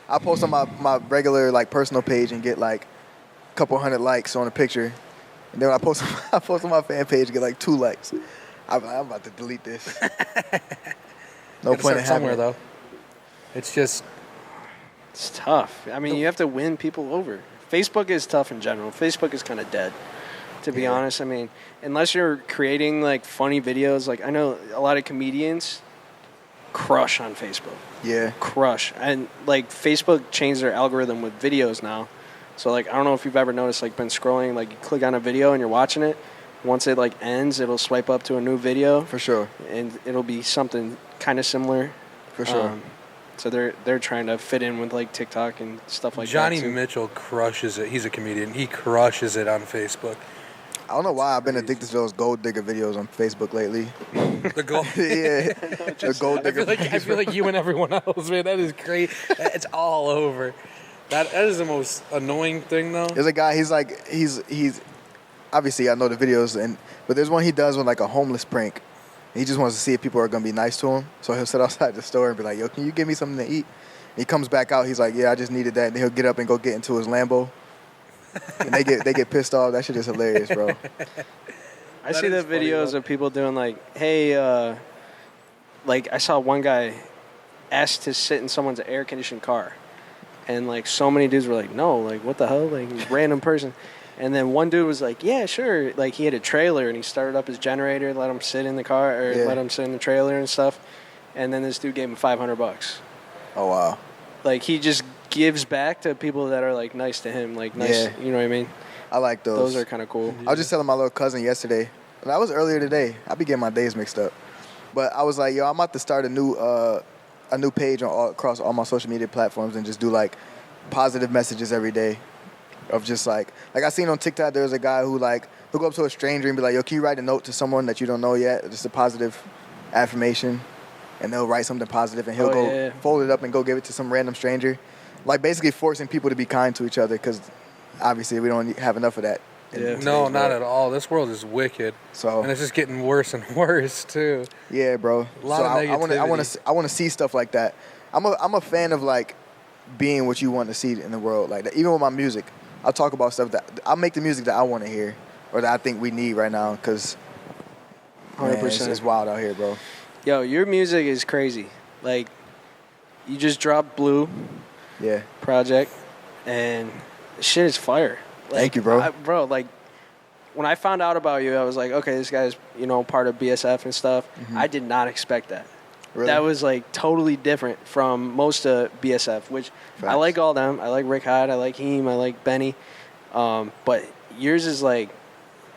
I post on my regular like personal page and get like a couple hundred likes on a picture, and then when I post on my fan page and get like 2 likes. I'm about to delete this. No point in having somewhere it. though. It's just it's tough. I mean, you have to win people over. Facebook is tough in general. Facebook is kind of dead, to be honest. I mean, unless you're creating like funny videos, like I know a lot of comedians crush on Facebook. Yeah. Crush. And like Facebook changed their algorithm with videos now. So like I don't know if you've ever noticed, like been scrolling, like you click on a video and you're watching it. Once it like ends, it'll swipe up to a new video. For sure. And it'll be something kind of similar. For sure. So they're trying to fit in with like TikTok and stuff like Johnny that. Johnny Mitchell crushes it. He's a comedian. He crushes it on Facebook. I don't know why I've been addicted to those gold digger videos on Facebook lately. The gold. Yeah. The gold digger. I feel like you and everyone else, man. That is great. It's all over. That is the most annoying thing, though. There's a guy. He's obviously I know the videos, but there's one he does with like a homeless prank. He just wants to see if people are gonna be nice to him. So he'll sit outside the store and be like, "Yo, can you give me something to eat?" And he comes back out. He's like, "Yeah, I just needed that." And he'll get up and go get into his Lambo. And they get pissed off. That shit is hilarious, bro. I see the videos of people doing like, "Hey, like I saw one guy asked to sit in someone's air conditioned car, and like so many dudes were like, no, like what the hell, like random person." And then one dude was like, yeah, sure. Like he had a trailer and he started up his generator, let him sit in the car or let him sit in the trailer and stuff. And then this dude gave him $500. Oh, wow. Like he just gives back to people that are like nice to him, like nice, you know what I mean? I like those. Those are kind of cool. I was just telling my little cousin yesterday. That was earlier today. I be getting my days mixed up. But I was like, yo, I'm about to start a new page across all my social media platforms and just do like positive messages every day. Of just like I seen on TikTok, there was a guy who'll go up to a stranger and be like, yo, can you write a note to someone that you don't know yet? Just a positive affirmation. And they'll write something positive and he'll fold it up and go give it to some random stranger. Like basically forcing people to be kind to each other because obviously we don't have enough of that. No, not at all. This world is wicked. So, and it's just getting worse and worse too. Yeah, bro. A lot of negativity. I want to see stuff like that. I'm a fan of like being what you want to see in the world. Like even with my music. I'll talk about stuff I'll make the music that I want to hear or that I think we need right now because 100%. It's wild out here, bro. Yo, your music is crazy. Like, you just dropped Blue project and shit is fire. Like, thank you, bro. Bro, like, when I found out about you, I was like, okay, this guy's, part of BSF and stuff. Mm-hmm. I did not expect that. Really? That was like totally different from most of BSF, which I like all them. I like Rick Hyde, I like Heem, I like Benny. But yours is like,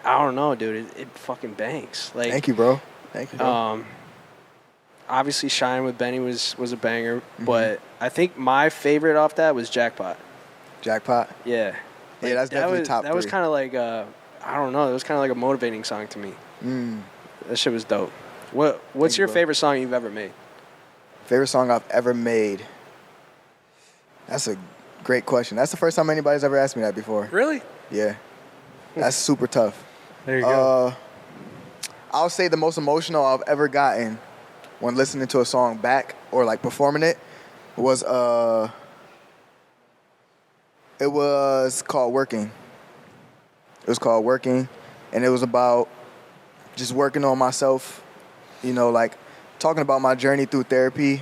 I don't know, dude. It fucking bangs. Like, thank you, bro. Thank you, bro. Obviously, Shine with Benny was a banger, but I think my favorite off that was Jackpot. Jackpot? Yeah. Like, that's definitely top 3. That was kind of like, I don't know, it was kind of like a motivating song to me. That shit was dope. What's your favorite song you've ever made? Favorite song I've ever made? That's a great question. That's the first time anybody's ever asked me that before. Really? Yeah. That's super tough. There you go. I'll say the most emotional I've ever gotten when listening to a song back or like performing it was it was called Working. It was called Working, and it was about just working on myself. Like talking about my journey through therapy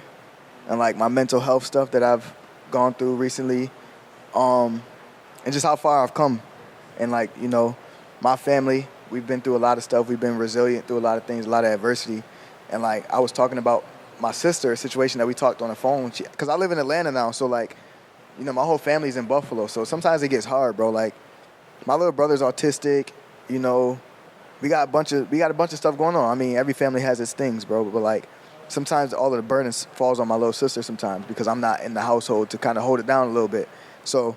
and like my mental health stuff that I've gone through recently, and just how far I've come. And like, my family, we've been through a lot of stuff. We've been resilient through a lot of things, a lot of adversity. And like, I was talking about my sister, a situation that we talked on the phone. Because I live in Atlanta now, so like, my whole family's in Buffalo. So sometimes it gets hard, bro. Like, my little brother's autistic, we got a bunch of stuff going on. I mean, every family has its things, bro. But like, sometimes all of the burdens falls on my little sister sometimes because I'm not in the household to kind of hold it down a little bit. So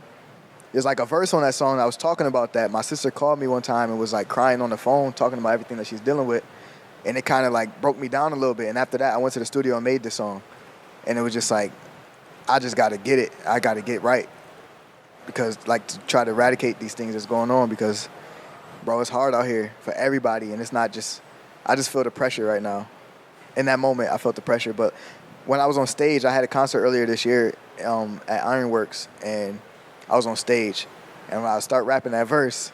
there's like a verse on that song. I was talking about that. My sister called me one time and was like crying on the phone, talking about everything that she's dealing with, and it kind of like broke me down a little bit. And after that, I went to the studio and made this song, and it was just like, I just got to get it. I got to get right because like to try to eradicate these things that's going on because, bro, it's hard out here for everybody, and it's not just. I just feel the pressure right now. In that moment, I felt the pressure. But when I was on stage, I had a concert earlier this year at Ironworks, and I was on stage. And when I start rapping that verse,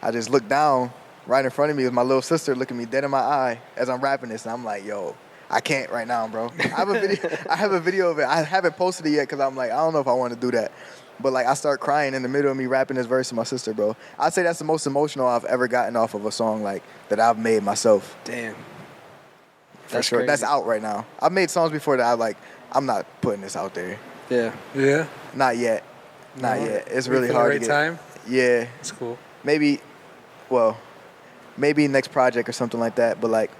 I just looked down. Right in front of me was my little sister looking me dead in my eye as I'm rapping this. And I'm like, yo, I can't right now, bro. I have a video of it. I haven't posted it yet because I'm like, I don't know if I want to do that. But like, I start crying in the middle of me rapping this verse to my sister, bro. I'd say that's the most emotional I've ever gotten off of a song like that I've made myself. Damn. For sure. Crazy. That's out right now. I've made songs before that I'm not putting this out there. Yeah. Yeah? Not yet. Not yet. It's really hard to get. Time? Yeah. It's cool. Maybe next project or something like that. But like,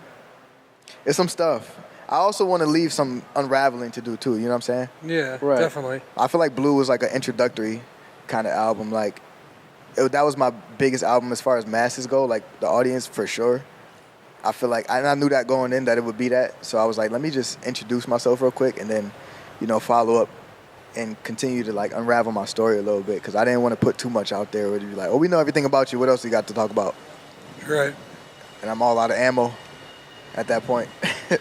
it's some stuff. I also want to leave some unraveling to do too. You know what I'm saying? Yeah, right. Definitely. I feel like Blue was like an introductory kind of album. Like, that was my biggest album as far as masses go. Like the audience for sure. I feel like, and I knew that going in that it would be that. So I was like, let me just introduce myself real quick and then, follow up and continue to like unravel my story a little bit because I didn't want to put too much out there where you'd be like, oh, we know everything about you. What else you got to talk about? Right. And I'm all out of ammo at that point.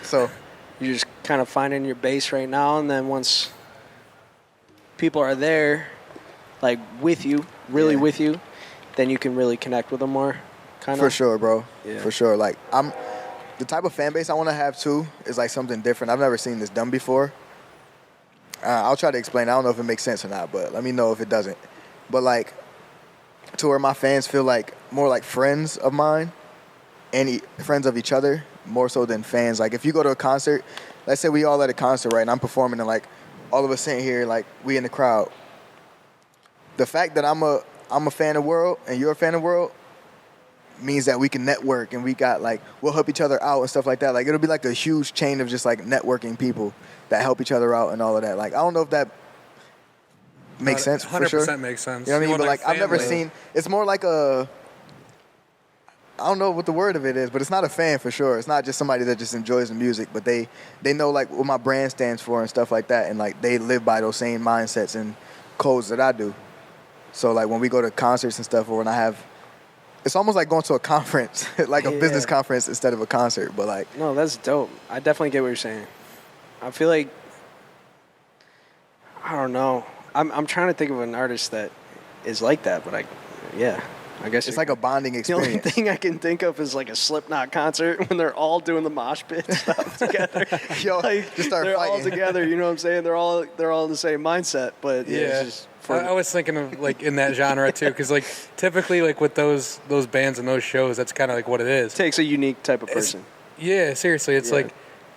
So you're just kind of finding your base right now, and then once people are there, like with you, really with you, then you can really connect with them more. For sure, bro. Yeah. For sure. Like, the type of fan base I want to have too is like something different. I've never seen this done before. I'll try to explain. I don't know if it makes sense or not, but let me know if it doesn't. But like, to where my fans feel like more like friends of mine and friends of each other, more so than fans. Like, if you go to a concert, let's say we all at a concert, right, and I'm performing, and like all of us sitting here, like we in the crowd. The fact that I'm a fan of World and you're a fan of World means that we can network and we'll help each other out and stuff like that. Like, it'll be like a huge chain of just like networking people that help each other out and all of that. Like, I don't know if that makes sense. 100% for sure. Makes sense. You know what I mean? But like, I've never seen. It's more like I don't know what the word of it is, but it's not a fan for sure. It's not just somebody that just enjoys the music, but they know like what my brand stands for and stuff like that, and like they live by those same mindsets and codes that I do. So like when we go to concerts and stuff, or when I have. It's almost like going to a conference, like a business conference instead of a concert. But like, no, that's dope. I definitely get what you're saying. I feel like, I don't know. I'm trying to think of an artist that is like that, but I guess it's like a bonding experience. The only thing I can think of is like a Slipknot concert when they're all doing the mosh pit stuff together. Yo, like, just start they're fighting. All together. You know what I'm saying? They're all in the same mindset. But it's just. I was thinking of like in that genre too, because like typically like with those bands and those shows, that's kind of like what it is. It takes a unique type of person. Seriously, it's like,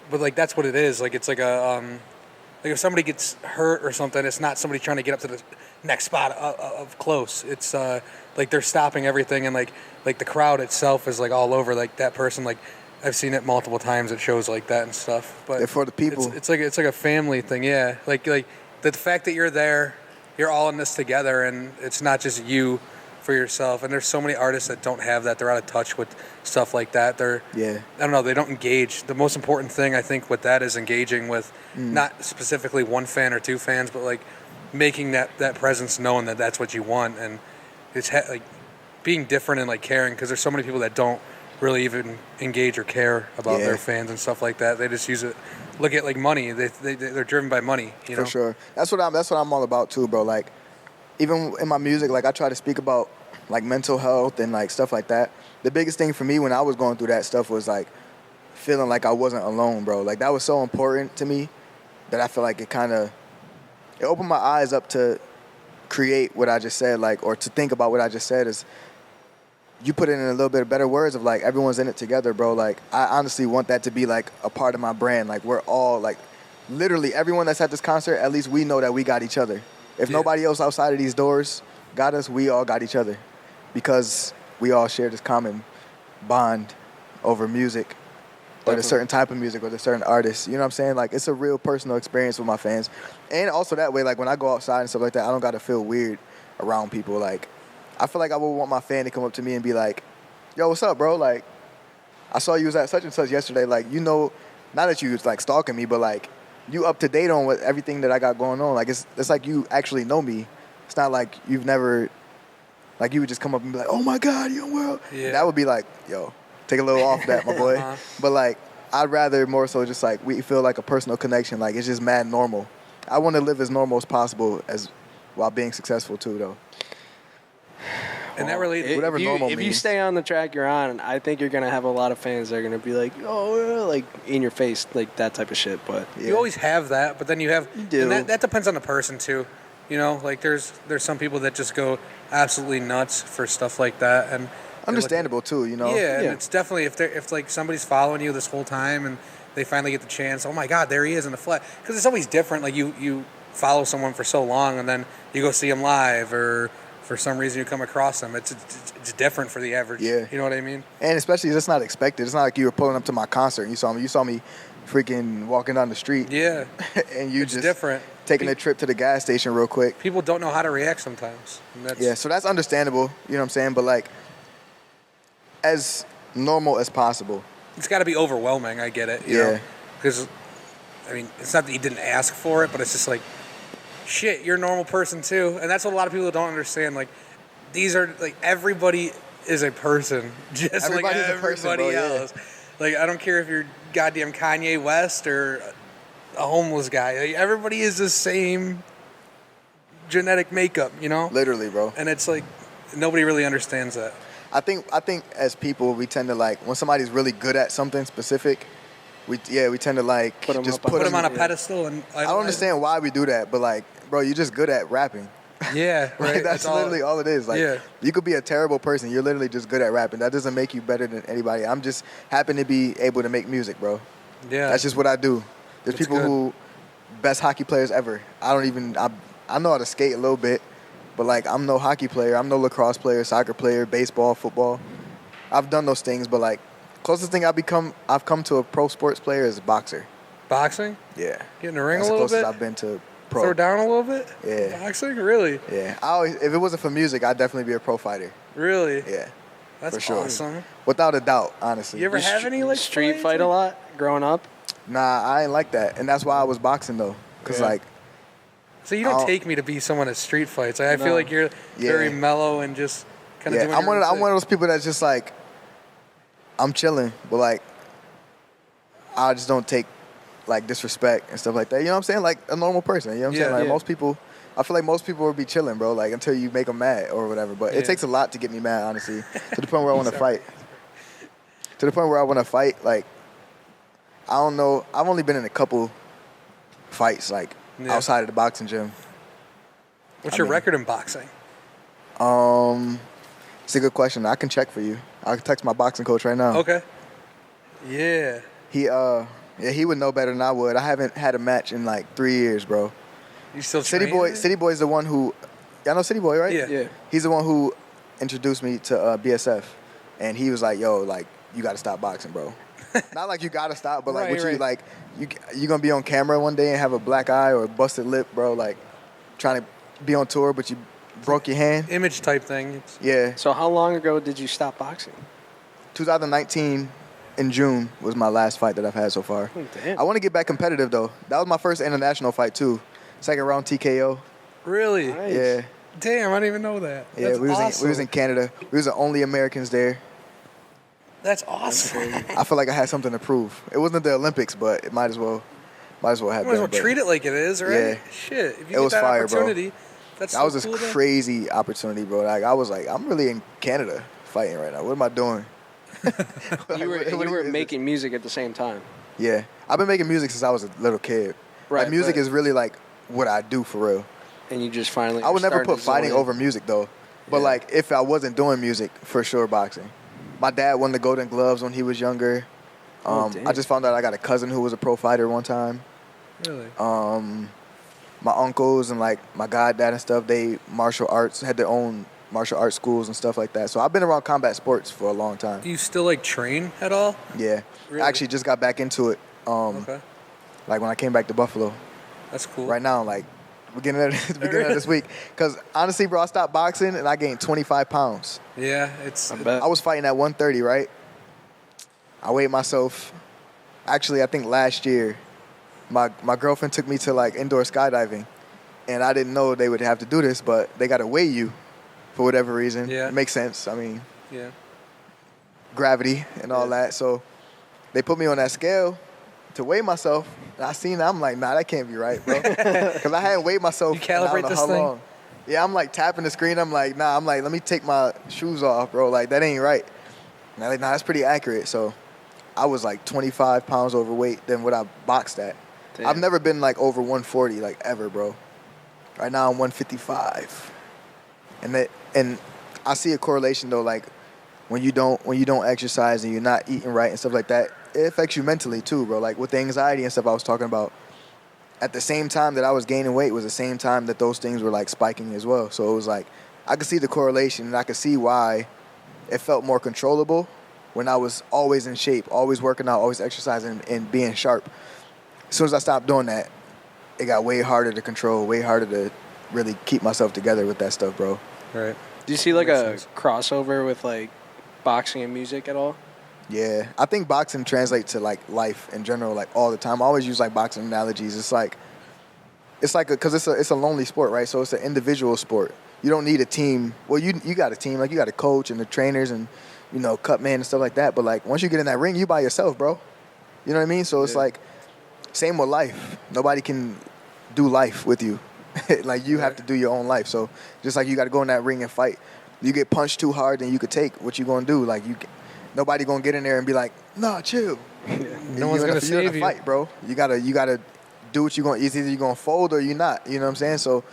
but like that's what it is. Like it's like like if somebody gets hurt or something, it's not somebody trying to get up to the next spot of close. It's like they're stopping everything, and like the crowd itself is like all over like that person. Like I've seen it multiple times at shows like that and stuff. But they're for the people. It's like a family thing. Yeah, like the fact that you're there. You're all in this together, and it's not just you for yourself. And there's so many artists that don't have that. They're out of touch with stuff like that. I don't know, they don't engage. The most important thing, I think, with that is engaging with not specifically one fan or two fans, but, like, making that presence known that that's what you want. And it's, like, being different and, like, caring, because there's so many people that don't really even engage or care about their fans and stuff like that. They just use it. Look at like money. They're driven by money. You know? For sure. That's what I'm all about too, bro. Like, even in my music, like I try to speak about like mental health and like stuff like that. The biggest thing for me when I was going through that stuff was like feeling like I wasn't alone, bro. Like that was so important to me that I feel like it opened my eyes up to create what I just said, like, or to think about what I just said is. You put it in a little bit of better words of like everyone's in it together, bro. Like I honestly want that to be like a part of my brand. Like we're all like, literally everyone that's at this concert, at least we know that we got each other. If nobody else outside of these doors got us, we all got each other, because we all share this common bond over music or the certain type of music or the certain artists. You know what I'm saying? Like, it's a real personal experience with my fans. And also that way, like, when I go outside and stuff like that, I don't got to feel weird around people. Like, I feel like I would want my fan to come up to me and be like, yo, what's up, bro? Like, I saw you was at such and such yesterday. Like, you know, not that you was, like, stalking me, but, like, you up to date on what everything that I got going on. Like, it's like you actually know me. It's not like you've never, like, you would just come up and be like, oh, my God, Young World. Yeah. That would be like, yo, take a little off that, my boy. But, like, I'd rather more so just, like, we feel like a personal connection. Like, it's just mad normal. I want to live as normal as possible while being successful, too, though. And that relates. Whatever normal If you means. stay on the track you're on, I think you're gonna have a lot of fans that are gonna be like, oh, like in your face, like that type of shit. But You always have that, but then you have. You do. And that depends on the person too. You know, like there's some people that just go absolutely nuts for stuff like that, and Understandable, too, you know? Yeah, and it's definitely if like somebody's following you this whole time and they finally get the chance. Oh my God, there he is in the flesh. Because it's always different. Like you follow someone for so long, and then you go see him live, or for some reason you come across them. It's different for the average. Yeah. You know what I mean? And especially, it's not expected. It's not like you were pulling up to my concert and you saw me. You saw me freaking walking down the street. Yeah. And you It's just different. taking a trip to the gas station real quick. People don't know how to react sometimes. And that's, Yeah, so that's understandable. You know what I'm saying? But, like, as normal as possible. It's got to be overwhelming. I get it. You Yeah. know? Because, I mean, it's not that you didn't ask for it, but it's just like, shit, you're a normal person too. And that's what a lot of people don't understand. Like, these are, like, everybody is a person. Just Everybody's like a person, everybody bro, yeah. else. Like, I don't care if you're goddamn Kanye West or a homeless guy. Like, everybody is the same genetic makeup, you know? Literally, bro. And it's like, nobody really understands that. I think as people, we tend to, like, when somebody's really good at something specific, we tend to, like, Put 'em just up on- Put them on a Yeah. pedestal and I don't understand why we do that, but, like, bro, you're just good at rapping. Yeah, right. Like, that's literally all it is. Like, Yeah. you could be a terrible person. You're literally just good at rapping. That doesn't make you better than anybody. I'm just happen to be able to make music, bro. Yeah. That's just what I do. There's That's people good. who best hockey players ever. I know how to skate a little bit, but, like, I'm no hockey player. I'm no lacrosse player, soccer player, baseball, football. I've done those things, but, like, closest thing I've come to a pro sports player is a boxer. Boxing? Yeah. Get in the ring That's a the little closest bit? I've been to pro. Throw down a little bit? Yeah. Boxing? Really? Yeah. If it wasn't for music, I'd definitely be a pro fighter. Really? Yeah. That's for sure. awesome. Without a doubt, honestly. You ever have any like street fights? fight a lot growing up? Nah, I ain't like that. And that's why I was boxing, though. Because, Yeah. like, So you don't I'll- take me to be someone at street fights. I feel No. like you're Yeah. very mellow and just kind of yeah, doing I'm your own one of thing. those people that's just, like, I'm chilling, but, like, I just don't take, like, disrespect and stuff like that. You know what I'm saying? Like a normal person. You know what I'm Yeah, saying? Like, yeah. most people, I feel like most people would be chilling, bro, like, until you make them mad or whatever. But Yeah. it takes a lot to get me mad, honestly, to the point where I want to Sorry. fight. To the point where I want to fight, like, I don't know. I've only been in a couple fights, like, Yeah. outside of the boxing gym. What's I your mean- record in boxing? It's a good question. I can check for you. I'll text my boxing coach right now. Okay. Yeah. He would know better than I would. I haven't had a match in like 3 years, bro. You still City training? Boy is the one who, y'all know City Boy, right? Yeah. Yeah. He's the one who introduced me to BSF, and he was like, "Yo, like, you got to stop boxing, bro." Not like you got to stop, but like, Right, what you right. like, you gonna be on camera one day and have a black eye or a busted lip, bro? Like, trying to be on tour, but you broke your hand. Image type thing. It's, Yeah. So how long ago did you stop boxing? 2019 in June was my last fight that I've had so far. Oh, damn. I want to get back competitive though. That was my first international fight too. Second round TKO. really? Nice. Yeah. Damn, I didn't even know that. Yeah, That's we was awesome. in Canada. We was the only Americans there. That's awesome. I feel like I had something to prove. It wasn't the Olympics, but it might as well have Might as been. well but treat it like it is, right? Yeah. Shit. If you It get was that fire, bro. opportunity, that's that so was this cool then. crazy opportunity, bro. Like, I was like, I'm really in Canada fighting right now. What am I doing? You were, What you were is this? making music at the same time. Yeah, I've been making music since I was a little kid. Right, Like, music but- is really like what I do for real. And you just finally. I would never started put to zone fighting in. over music though. But Yeah. like, if I wasn't doing music, for sure boxing. My dad won the Golden Gloves when he was younger. Oh, damn. I just found out I got a cousin who was a pro fighter one time. Really? My uncles and like my goddad and stuff, they martial arts, had their own martial arts schools and stuff like that. So I've been around combat sports for a long time. Do you still like train at all? Yeah. Really? I actually just got back into it. Okay. Like when I came back to Buffalo. That's cool. Right now, like beginning of this week. Because honestly, bro, I stopped boxing and I gained 25 pounds. Yeah, I was fighting at 130, right? I weighed myself. Actually, I think last year, my girlfriend took me to like indoor skydiving. And I didn't know they would have to do this, but they got to weigh you for whatever reason. Yeah. It makes sense. I mean, yeah. Gravity and all that. So they put me on that scale to weigh myself. And I seen that. I'm like, nah, that can't be right, bro. Because I hadn't weighed myself. You calibrate in I don't know this how thing? long. Yeah, I'm like tapping the screen. I'm like, nah. I'm like, let me take my shoes off, bro. Like, that ain't right. And they're like, nah, that's pretty accurate. So I was like 25 pounds overweight than what I boxed at. Damn. I've never been like over 140, like ever, bro. Right now I'm 155. And I see a correlation though, like when you don't exercise and you're not eating right and stuff like that, it affects you mentally too, bro. Like with the anxiety and stuff I was talking about. At the same time that I was gaining weight was the same time that those things were like spiking as well. So it was like I could see the correlation and I could see why it felt more controllable when I was always in shape, always working out, always exercising and being sharp. As soon as I stopped doing that, it got way harder to control, way harder to really keep myself together with that stuff, bro. Right. Do you see like Makes a sense. crossover with like boxing and music at all? Yeah, I think boxing translates to like life in general, like all the time. I always use like boxing analogies. It's like because it's a lonely sport, right? So it's an individual sport. You don't need a team. Well, you got a team, like you got a coach and the trainers and cut man and stuff like that. But like once you get in that ring, you by yourself, bro. You know what I mean? So it's like same with life. Nobody can do life with you. Like you have to do your own life. So just like you got to go in that ring and fight. You get punched too hard, then you could take. What you gonna do? Like nobody gonna get in there and be like, nah, chill. No one's gonna you're in save a you. fight, bro. You gotta do what you gonna. It's either you gonna fold or you not. You know what I'm saying? So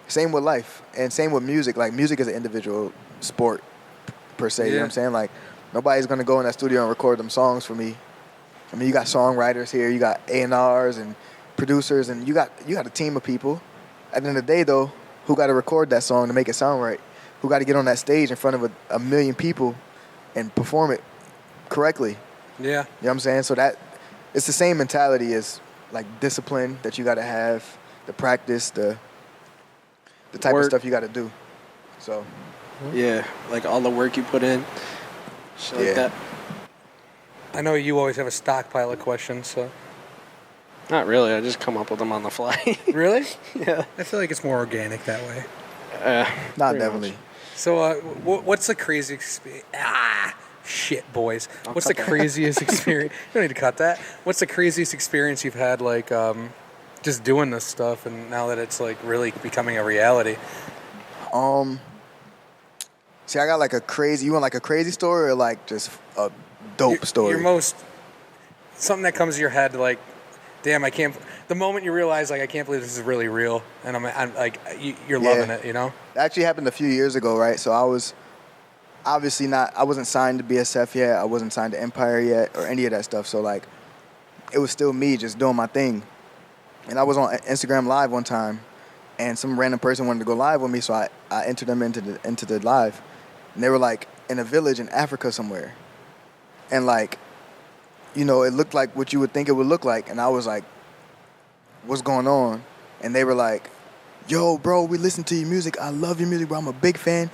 same with life and same with music. Like music is an individual sport per se. You know what I'm saying? Like nobody's gonna go in that studio and record them songs for me. I mean, you got songwriters here, you got A&Rs and producers, and you got a team of people. At the end of the day, though, who got to record that song to make it sound right? Who got to get on that stage in front of a million people and perform it correctly? Yeah. You know what I'm saying? So that it's the same mentality as like discipline that you got to have, the practice, the type of stuff you got to do. So Yeah, like all the work you put in, shit like that. I know you always have a stockpile of questions, so. Not really. I just come up with them on the fly. Really? Yeah. I feel like it's more organic that way. not Pretty definitely. much. So, what's the craziest shit, boys. What's the craziest experience? You don't need to cut that. What's the craziest experience you've had, like, just doing this stuff and now that it's, like, really becoming a reality? See, I got like a crazy, you want like a crazy story or like just a dope story? Your most, something that comes to your head, like, damn, I can't, the moment you realize, like, I can't believe this is really real, and I'm like, you're loving it, you know? It actually happened a few years ago, right? So I was obviously not, I wasn't signed to BSF yet, I wasn't signed to Empire yet, or any of that stuff, so like, it was still me just doing my thing. And I was on Instagram Live one time, and some random person wanted to go live with me, so I entered them into the live. And they were like in a village in Africa somewhere. And like, you know, it looked like what you would think it would look like. And I was like, what's going on? And they were like, yo, bro, we listen to your music. I love your music, bro. I'm a big fan.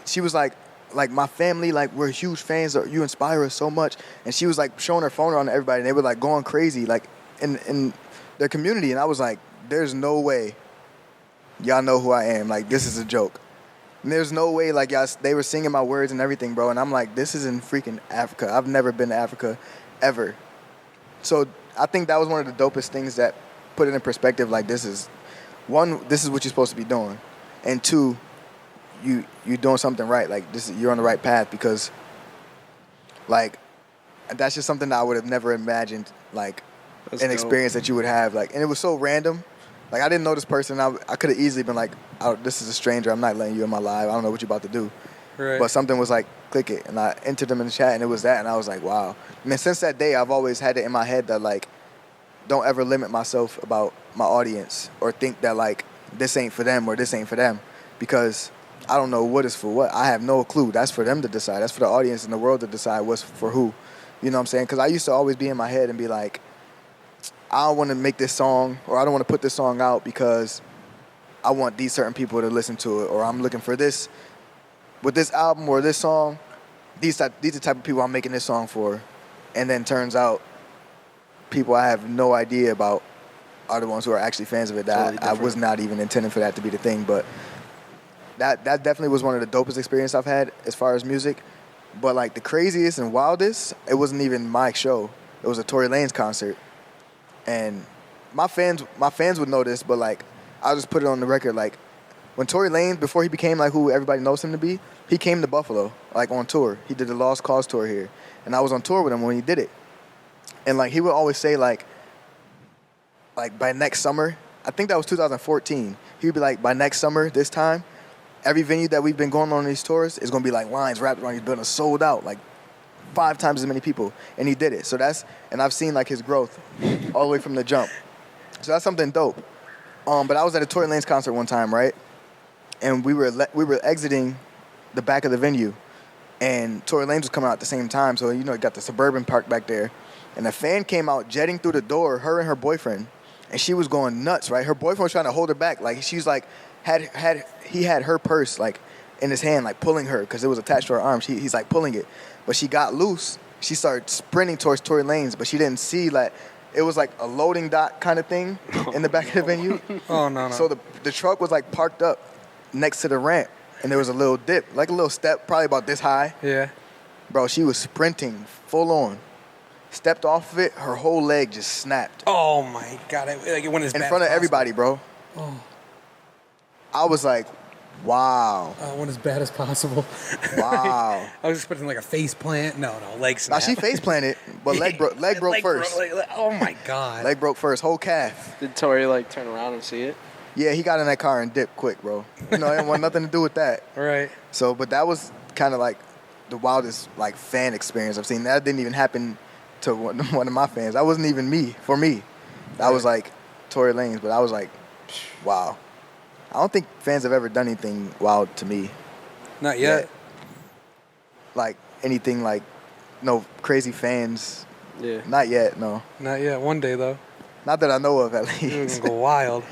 She was like my family, like we're huge fans. You inspire us so much. And she was like showing her phone around to everybody. And they were like going crazy, like in their community. And I was like, there's no way y'all know who I am. Like, this is a joke. And there's no way, like, y'all, they were singing my words and everything, bro. And I'm like, this is in freaking Africa. I've never been to Africa, ever. So I think that was one of the dopest things that put it in perspective. Like, this is what you're supposed to be doing. And two, you're doing something right. Like, you're on the right path because, like, that's just something that I would have never imagined, like, That's an dope. experience that you would have. Like, and it was so random. Like, I didn't know this person. I could have easily been like, oh, this is a stranger. I'm not letting you in my live. I don't know what you're about to do. Right. But something was like, click it. And I entered them in the chat, and it was that. And I was like, wow. And then since that day, I've always had it in my head that, like, don't ever limit myself about my audience or think that, like, this ain't for them or this ain't for them. Because I don't know what is for what. I have no clue. That's for them to decide. That's for the audience and the world to decide what's for who. You know what I'm saying? Because I used to always be in my head and be like, I don't want to make this song, or I don't want to put this song out because I want these certain people to listen to it, or I'm looking for this with this album or this song. These are the type of people I'm making this song for. And then turns out people I have no idea about are the ones who are actually fans of it. That I was not even intending for that to be the thing, but that definitely was one of the dopest experiences I've had as far as music. But like the craziest and wildest, it wasn't even my show. It was a Tory Lanez concert. And my fans would know this, but like I'll just put it on the record. Like when Tory Lanez, before he became like who everybody knows him to be, he came to Buffalo like on tour. He did the Lost Cause tour here, and I was on tour with him when he did it. And like he would always say like by next summer, I think that was 2014. He would be like, by next summer, this time, every venue that we've been going on these tours is gonna be like lines wrapped around these buildings, sold out, like 5 times as many people, and he did it. So and I've seen like his growth all the way from the jump. So that's something dope. But I was at a Tory Lanez concert one time, right? And we were exiting the back of the venue, and Tory Lanez was coming out at the same time. So you got the Suburban Park back there, and a fan came out jetting through the door, her and her boyfriend, and she was going nuts, right? Her boyfriend was trying to hold her back, like she's like he had her purse like in his hand, like pulling her because it was attached to her arm. He's like pulling it. But she got loose. She started sprinting towards Tory Lanez, but she didn't see that it was like a loading dock kind of thing in the back of the venue. Oh, no. So the truck was like parked up next to the ramp, and there was a little dip, like a little step, probably about this high. Yeah. Bro, she was sprinting full on. Stepped off of it, her whole leg just snapped. Oh, my God. Like it went as bad in front of everybody, bro. Oh. I was like, wow. I went as bad as possible. Wow. I was expecting like a face plant. No, leg snap. Now she face planted, but leg broke first. Oh my God. Leg broke first, whole calf. Did Tory like turn around and see it? Yeah, he got in that car and dipped quick, bro. It didn't want nothing to do with that. Right. So, but that was kind of like the wildest like fan experience I've seen. That didn't even happen to one of my fans. That wasn't even me. For me, that was like Tory Lanez, but I was like, wow. I don't think fans have ever done anything wild to me. Not yet. Like anything like no crazy fans. Yeah. Not yet, no. Not yet. One day though. Not that I know of, at You're least. gonna go wild.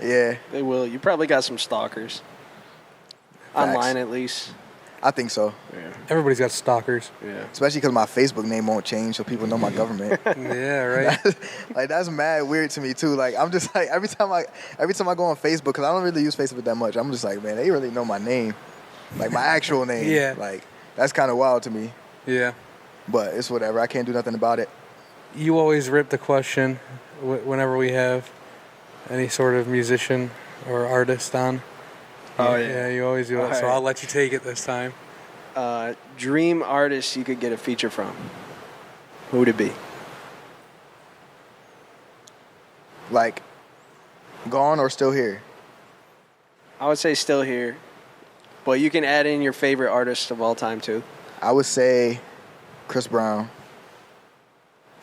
Yeah. They will. You probably got some stalkers. Facts. Online at least. I think so. Yeah. Everybody's got stalkers. Yeah. Especially because my Facebook name won't change, so people know my government. Yeah, right. Like that's mad weird to me too. Like I'm just like every time I go on Facebook, because I don't really use Facebook that much, I'm just like, man, they really know my name, like my actual name. Yeah. Like that's kind of wild to me. Yeah. But it's whatever. I can't do nothing about it. You always rip the question whenever we have any sort of musician or artist on. Oh, yeah. Yeah, you always do it. All So right. I'll let you take it this time. Dream artist you could get a feature from. Who would it be? Like gone or still here? I would say still here, but you can add in your favorite artist of all time too. I would say Chris Brown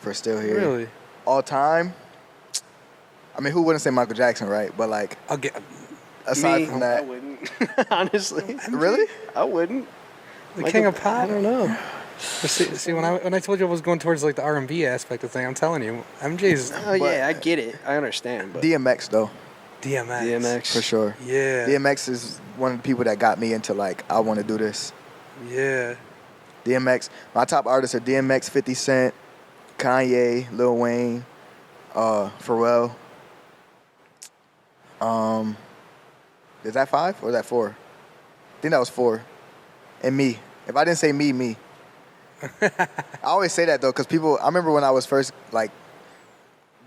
for still here. Really? All time? I mean, who wouldn't say Michael Jackson, right? But like I'll get aside Me, from I that, wouldn't. Honestly, really? I wouldn't. the king of pop. I don't know. See, when I told you I was going towards like the R&B aspect of thing, I'm telling you, MJ's Oh yeah, I get it. I understand. But DMX though, DMX. DMX for sure. Yeah. DMX is one of the people that got me into like I want to do this. Yeah. DMX. My top artists are DMX, 50 Cent, Kanye, Lil Wayne, Pharrell. Is that 5 or is that 4? I think that was 4. And me. If I didn't say me. I always say that though, because people. I remember when I was first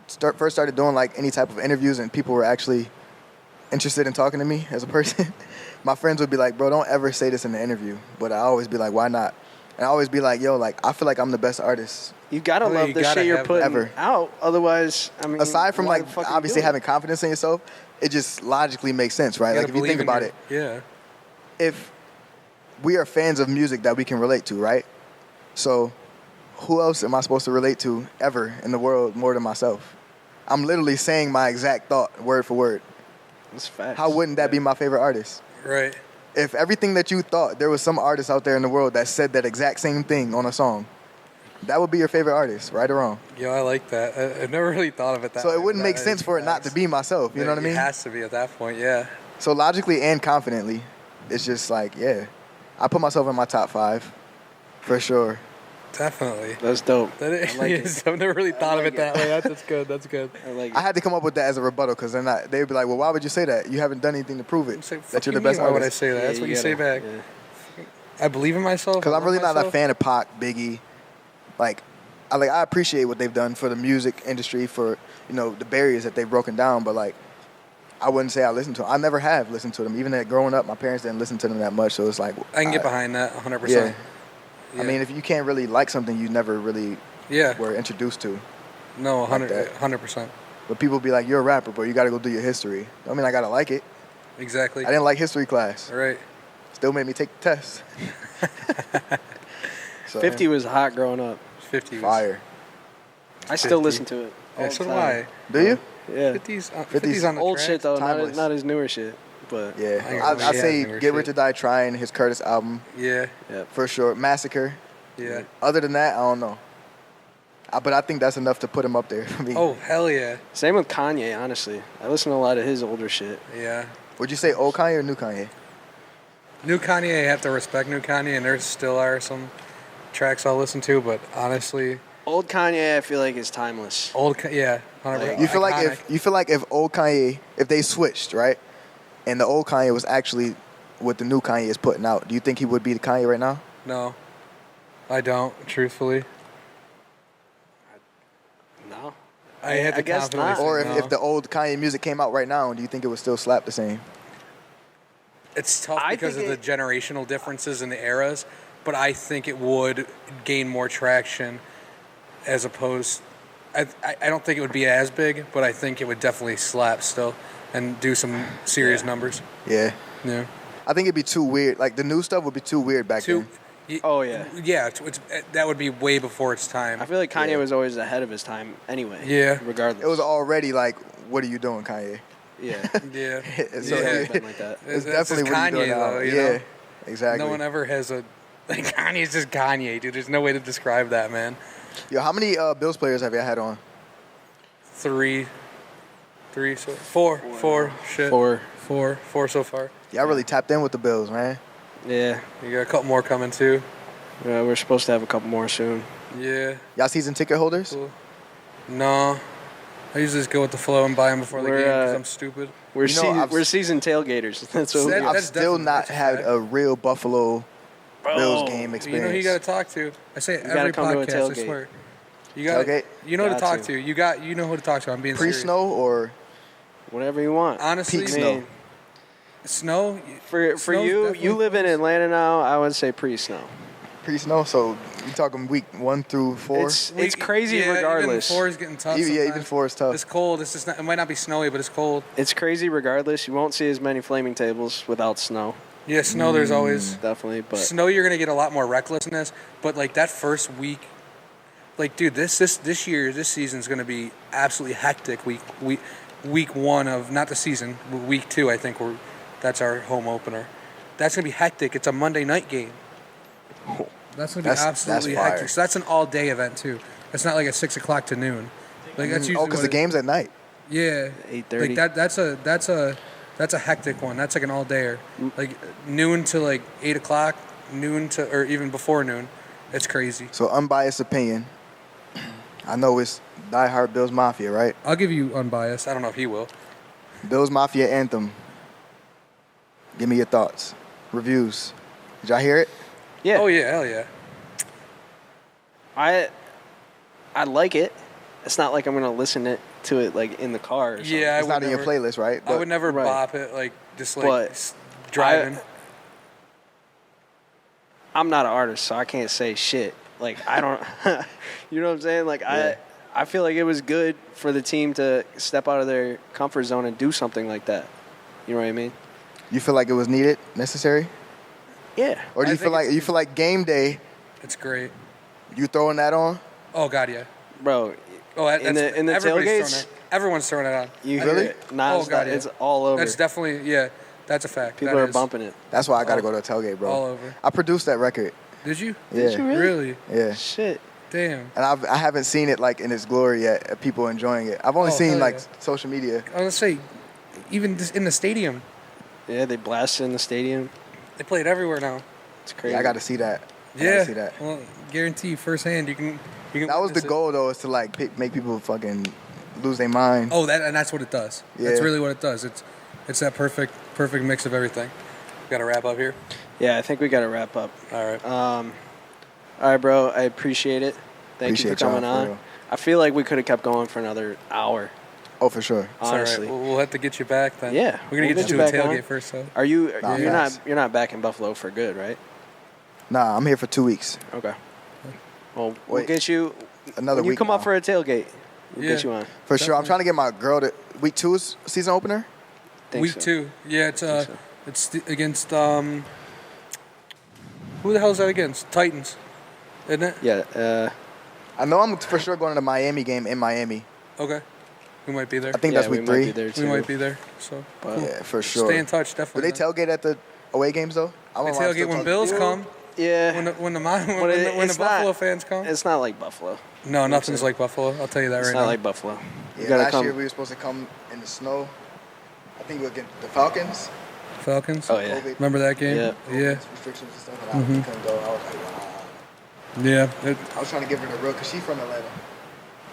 started doing like any type of interviews, and people were actually interested in talking to me as a person. My friends would be like, "Bro, don't ever say this in the interview." But I always be like, "Why not?" And I always be like, "Yo, like I feel like I'm the best artist." you gotta Oh, yeah, love you the gotta shit you're have putting ever. out. Otherwise, I mean, Aside from why like the fuck are you obviously doing having confidence in yourself, it just logically makes sense, right? You Like gotta if you think believe in about it, Yeah. if we are fans of music that we can relate to, right? So who else am I supposed to relate to ever in the world more than myself? I'm literally saying my exact thought, word for word. That's facts. How wouldn't that be my favorite artist? Right. if everything that you thought, there was some artist out there in the world that said that exact same thing on a song, that would be your favorite artist, right or wrong? Yo, I like that. I never really thought of it that So way. it wouldn't make sense for it not to be myself. You know what I mean? It has to be at that point, yeah. So logically and confidently, it's just like, yeah, I put myself in my top 5 for sure. Definitely. That's dope. That I like it. I've never really thought of it that way. That's good. That's good. I like it. I had to come up with that as a rebuttal because they'd be like, well, why would you say that? You haven't done anything to prove it Say, that you're the "Fuck you best mean, why would I artist. say that? That's what you say back. Yeah. I believe in myself. Because I I'm love really not a myself. fan of Pac, Biggie. Like I appreciate what they've done for the music industry, for the barriers that they've broken down. But like, I wouldn't say I listen to them. I never have listened to them. Even growing up, my parents didn't listen to them that much. So it's like I can get behind that 100%. Yeah. Yeah. I mean, if you can't really like something, you never really were introduced to. No, like that. 100%. But people be like, you're a rapper, but you got to go do your history. I mean, I got to like it. Exactly. I didn't like history class. All right. Still made me take the test. So, 50 was hot growing up. 50 was fire. I still 50. listen to it. Yeah, all so the do time. I. Do you? Yeah. 50's on the Old track. shit though, Timeless. not his newer shit. But Yeah. I I agree. say Yeah, Get Rich or Die Trying, his Curtis album, Yeah. for sure. Massacre. Yeah. Other than that, I don't know. But I think that's enough to put him up there for me. Oh, hell yeah. same with Kanye, honestly. I listen to a lot of his older shit. Yeah. Would you say old Kanye or new Kanye? New Kanye, I have to respect new Kanye, and there still are some tracks I'll listen to, but honestly, Old Kanye, I feel like is timeless. yeah, 100%. You feel Iconic. like if old Kanye, if they switched, right, and the old Kanye was actually what the new Kanye is putting out, do you think he would be the Kanye right now? No, I don't, truthfully. No. I had to I guess confidently not. say Or no. if the old Kanye music came out right now, do you think it would still slap the same? It's tough I because of think the generational differences in the eras, but I think it would gain more traction as opposed. I don't think it would be as big, but I think it would definitely slap still and do some serious numbers. Yeah. Yeah. I think it'd be too weird. Like the new stuff would be too weird back then. Oh, yeah. Yeah, that would be way before its time. I feel like Kanye Yeah. was always ahead of his time anyway. Yeah. Regardless. It was already like, what are you doing, Kanye? Yeah. Yeah. So Yeah. Something like that. it's That's definitely just what you Kanye, doing now. though, you Yeah, know? exactly. No one ever has a. Like, Kanye's just Kanye, dude. There's no way to describe that, man. Yo, how many Bills players have you had on? Four shit. Four so far. Y'all really tapped in with the Bills, man. Yeah. You got a couple more coming too. Yeah, we're supposed to have a couple more soon. Yeah. Y'all season ticket holders? Cool. No. I usually just go with the flow and buy them before the We're, game because I'm stupid. We're You know, I've- we're season tailgaters. That's what we That- are. I've that's still definitely- not that's a had fact. a real Buffalo Bills game You know experience. who you got to talk to. I say it gotta every come to a podcast. I tailgate. swear. You got. Tailgate? You know who to Got talk to. to. You know who to talk to. I'm being serious. Pre-snow or Whatever you want. Honestly, peak I snow? mean, snow. for snow's you definitely live in close. Atlanta now, I would say pre-snow. Pre-snow, so you talking week 1 through 4? It's crazy regardless. Even 4 is getting tough. Even sometimes. 4 is tough. It's cold. It's just not, it might not be snowy, but it's cold. It's crazy regardless. You won't see as many flaming tables without snow. Yeah, snow. There's always Definitely, but snow. You're gonna get a lot more recklessness, but like that first week, like dude, this season's gonna be absolutely hectic. Week 1 of not the season, week 2. I think that's our home opener. That's gonna be hectic. It's a Monday night game. That's gonna be absolutely that's fire. hectic. So that's an all-day event too. It's not like at 6 o'clock to noon. Like that's usually because what the game's at night. Yeah, 8:30. Like that's a hectic one. That's like an all-dayer. Like noon to like 8 o'clock, or even before noon. It's crazy. So unbiased opinion. I know it's diehard Bills Mafia, right? I'll give you unbiased. I don't know if he will. Bills Mafia anthem. Give me your thoughts. Reviews. Did y'all hear it? yeah, Oh yeah, hell yeah. I like it. It's not like I'm gonna listen to it like in the car. Or something. Yeah, It's not in your playlist, right? I would never Right. bop it like just like But driving. I'm not an artist, so I can't say shit. Like I don't, you know what I'm saying? Like Yeah. I feel like it was good for the team to step out of their comfort zone and do something like that. You know what I mean? You feel like it was needed, necessary? Yeah. Or do I you feel think like game day, It's great. you throwing that on? Oh god, yeah. Bro, Oh, in the everybody's tailgates, throwing it. Everyone's throwing it on. you Really? hear it. Nah, Oh, God, yeah. it's all over. That's definitely, yeah. That's a fact. People That are is bumping it. That's why I gotta go to a tailgate, bro. all over. I produced that record. Did you? Yeah. Did you Really? Yeah. Shit. Damn. And I haven't seen it like in its glory yet. People enjoying it. I've only Oh, seen hell like yeah. social media. I was gonna say, even just in the stadium, Yeah, they blasted in the stadium. they play it everywhere now. It's crazy. Yeah, I gotta see that. I Yeah. gotta see that. Well, guarantee you firsthand, you can. That was the witness it. goal though, is to like make people fucking lose their mind. Oh, that's what it does. That's Yeah. really what it does. It's that perfect mix of everything. Got to wrap up here. Yeah, I think we got to wrap up. All right. All right, bro. I appreciate it. Thank you Appreciate for coming y'all, for on. real. I feel like we could have kept going for another hour. Oh, for sure. It's all right. Honestly, We'll have to get you back then. Yeah, We're gonna we'll get get you you to a back on. tailgate first, though. are you? Nah, you're facts. not back in Buffalo for good, right? Nah, I'm here for 2 weeks. Okay. Well, we'll Wait. get you. Another when you week come now. up for a tailgate, we'll get Yeah. you on. For sure. I'm Definitely. trying to get my girl to week 2's season opener. Think Week so. 2. Yeah, it's so. against who the hell is that against? Titans, isn't it? Yeah. I know I'm for sure going to the Miami game in Miami. Okay. We might be there. I think yeah, that's we week might 3. be there too. we might be there. So But- Yeah, for sure. stay in touch, Do definitely. they tailgate at the away games though? I They don't know why I'm tailgate still when talking- Bills Yeah. come. Yeah. When the it's Buffalo not- fans come. It's not like Buffalo. No, nothing's like Buffalo. I'll tell you that It's right not now. like Buffalo. You Yeah, gotta last come. year we were supposed to come in the snow. I think we'll get the Falcons. Falcons. Oh yeah. COVID Remember that game? Yeah. Yeah. Restrictions and stuff, and I couldn't go. I was like, wow. Yeah. It I was trying to give her the real, because she's from Atlanta.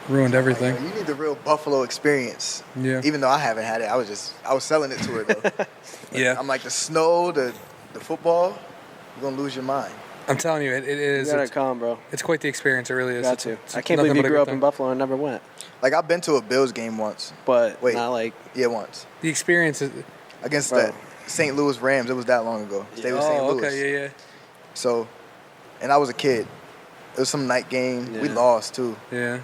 ruined Like, everything. yo, you need the real Buffalo experience. Yeah. Even though I haven't had it, I was selling it to her though. Yeah. I'm like, the snow, the football, you're gonna lose your mind. I'm telling you, it You is. gotta It's, come, bro. it's quite the experience. It really is. Got It's- to. it's I can't nothing believe you but a grew good up in thing. Buffalo and never went. Like, I've been to a Bills game once. But Wait. not like. Yeah, once. The experience is. Against Bro. the St. Louis Rams. It was that long ago. Stayed with St. Oh, Louis. okay, yeah, So, and I was a kid. It was some night game. We Yeah. lost too. yeah.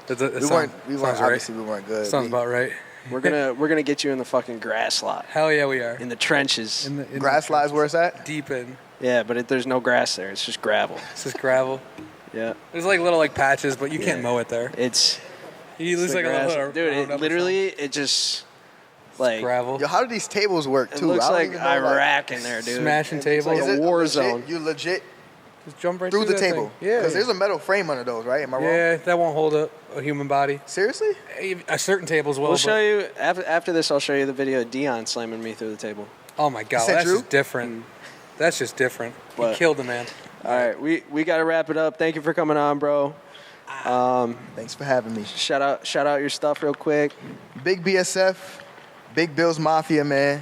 We weren't sounds obviously we weren't good. Sounds We- about right. We're gonna get you in the fucking grass lot, Hell yeah, we are. in the trenches. In the Grass lies where it's at. deep in. Yeah, but there's no grass there. It's just gravel. It's just gravel. Yeah. There's like little like patches, but you can't Yeah. mow it there. It's You lose the like a grass. little Dude, round up it or literally it just something. like gravel. Yo, how do these tables work it too? looks I don't like even know, Iraq in there, dude. Smashing It's like tables. Is a it war legit? zone. You legit Just jump right through the that table. thing. Yeah. Because there's a metal frame under those, right? Am I wrong? Yeah, that won't hold a human body. Seriously? A certain tables will. We'll but- show you after this. I'll show you the video of Dion slamming me through the table. Oh my god, that that's true? just different. That's just different. He But- killed the man. All right, we got to wrap it up. Thank you for coming on, bro. Thanks for having me. Shout out your stuff real quick. Big BSF, Big Bills Mafia, man.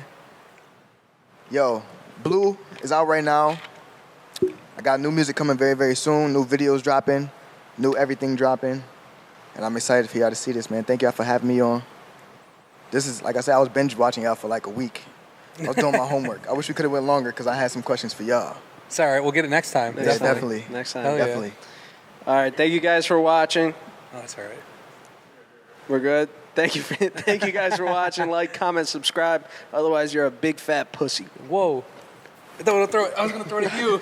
Yo, Blue is out right now. I got new music coming very, very soon. New videos dropping, new everything dropping. And I'm excited for y'all to see this, man. Thank y'all for having me on. This is, like I said, I was binge watching y'all for like a week. I was doing my homework. I wish we could have went longer because I had some questions for y'all. It's all right. We'll get it next time. Next time. Definitely. Next time. Hell yeah. Definitely. All right, thank you guys for watching. Oh, it's all right. We're good. Thank you guys for watching. Like, comment, subscribe. Otherwise, you're a big fat pussy. Whoa. I was gonna throw it at you.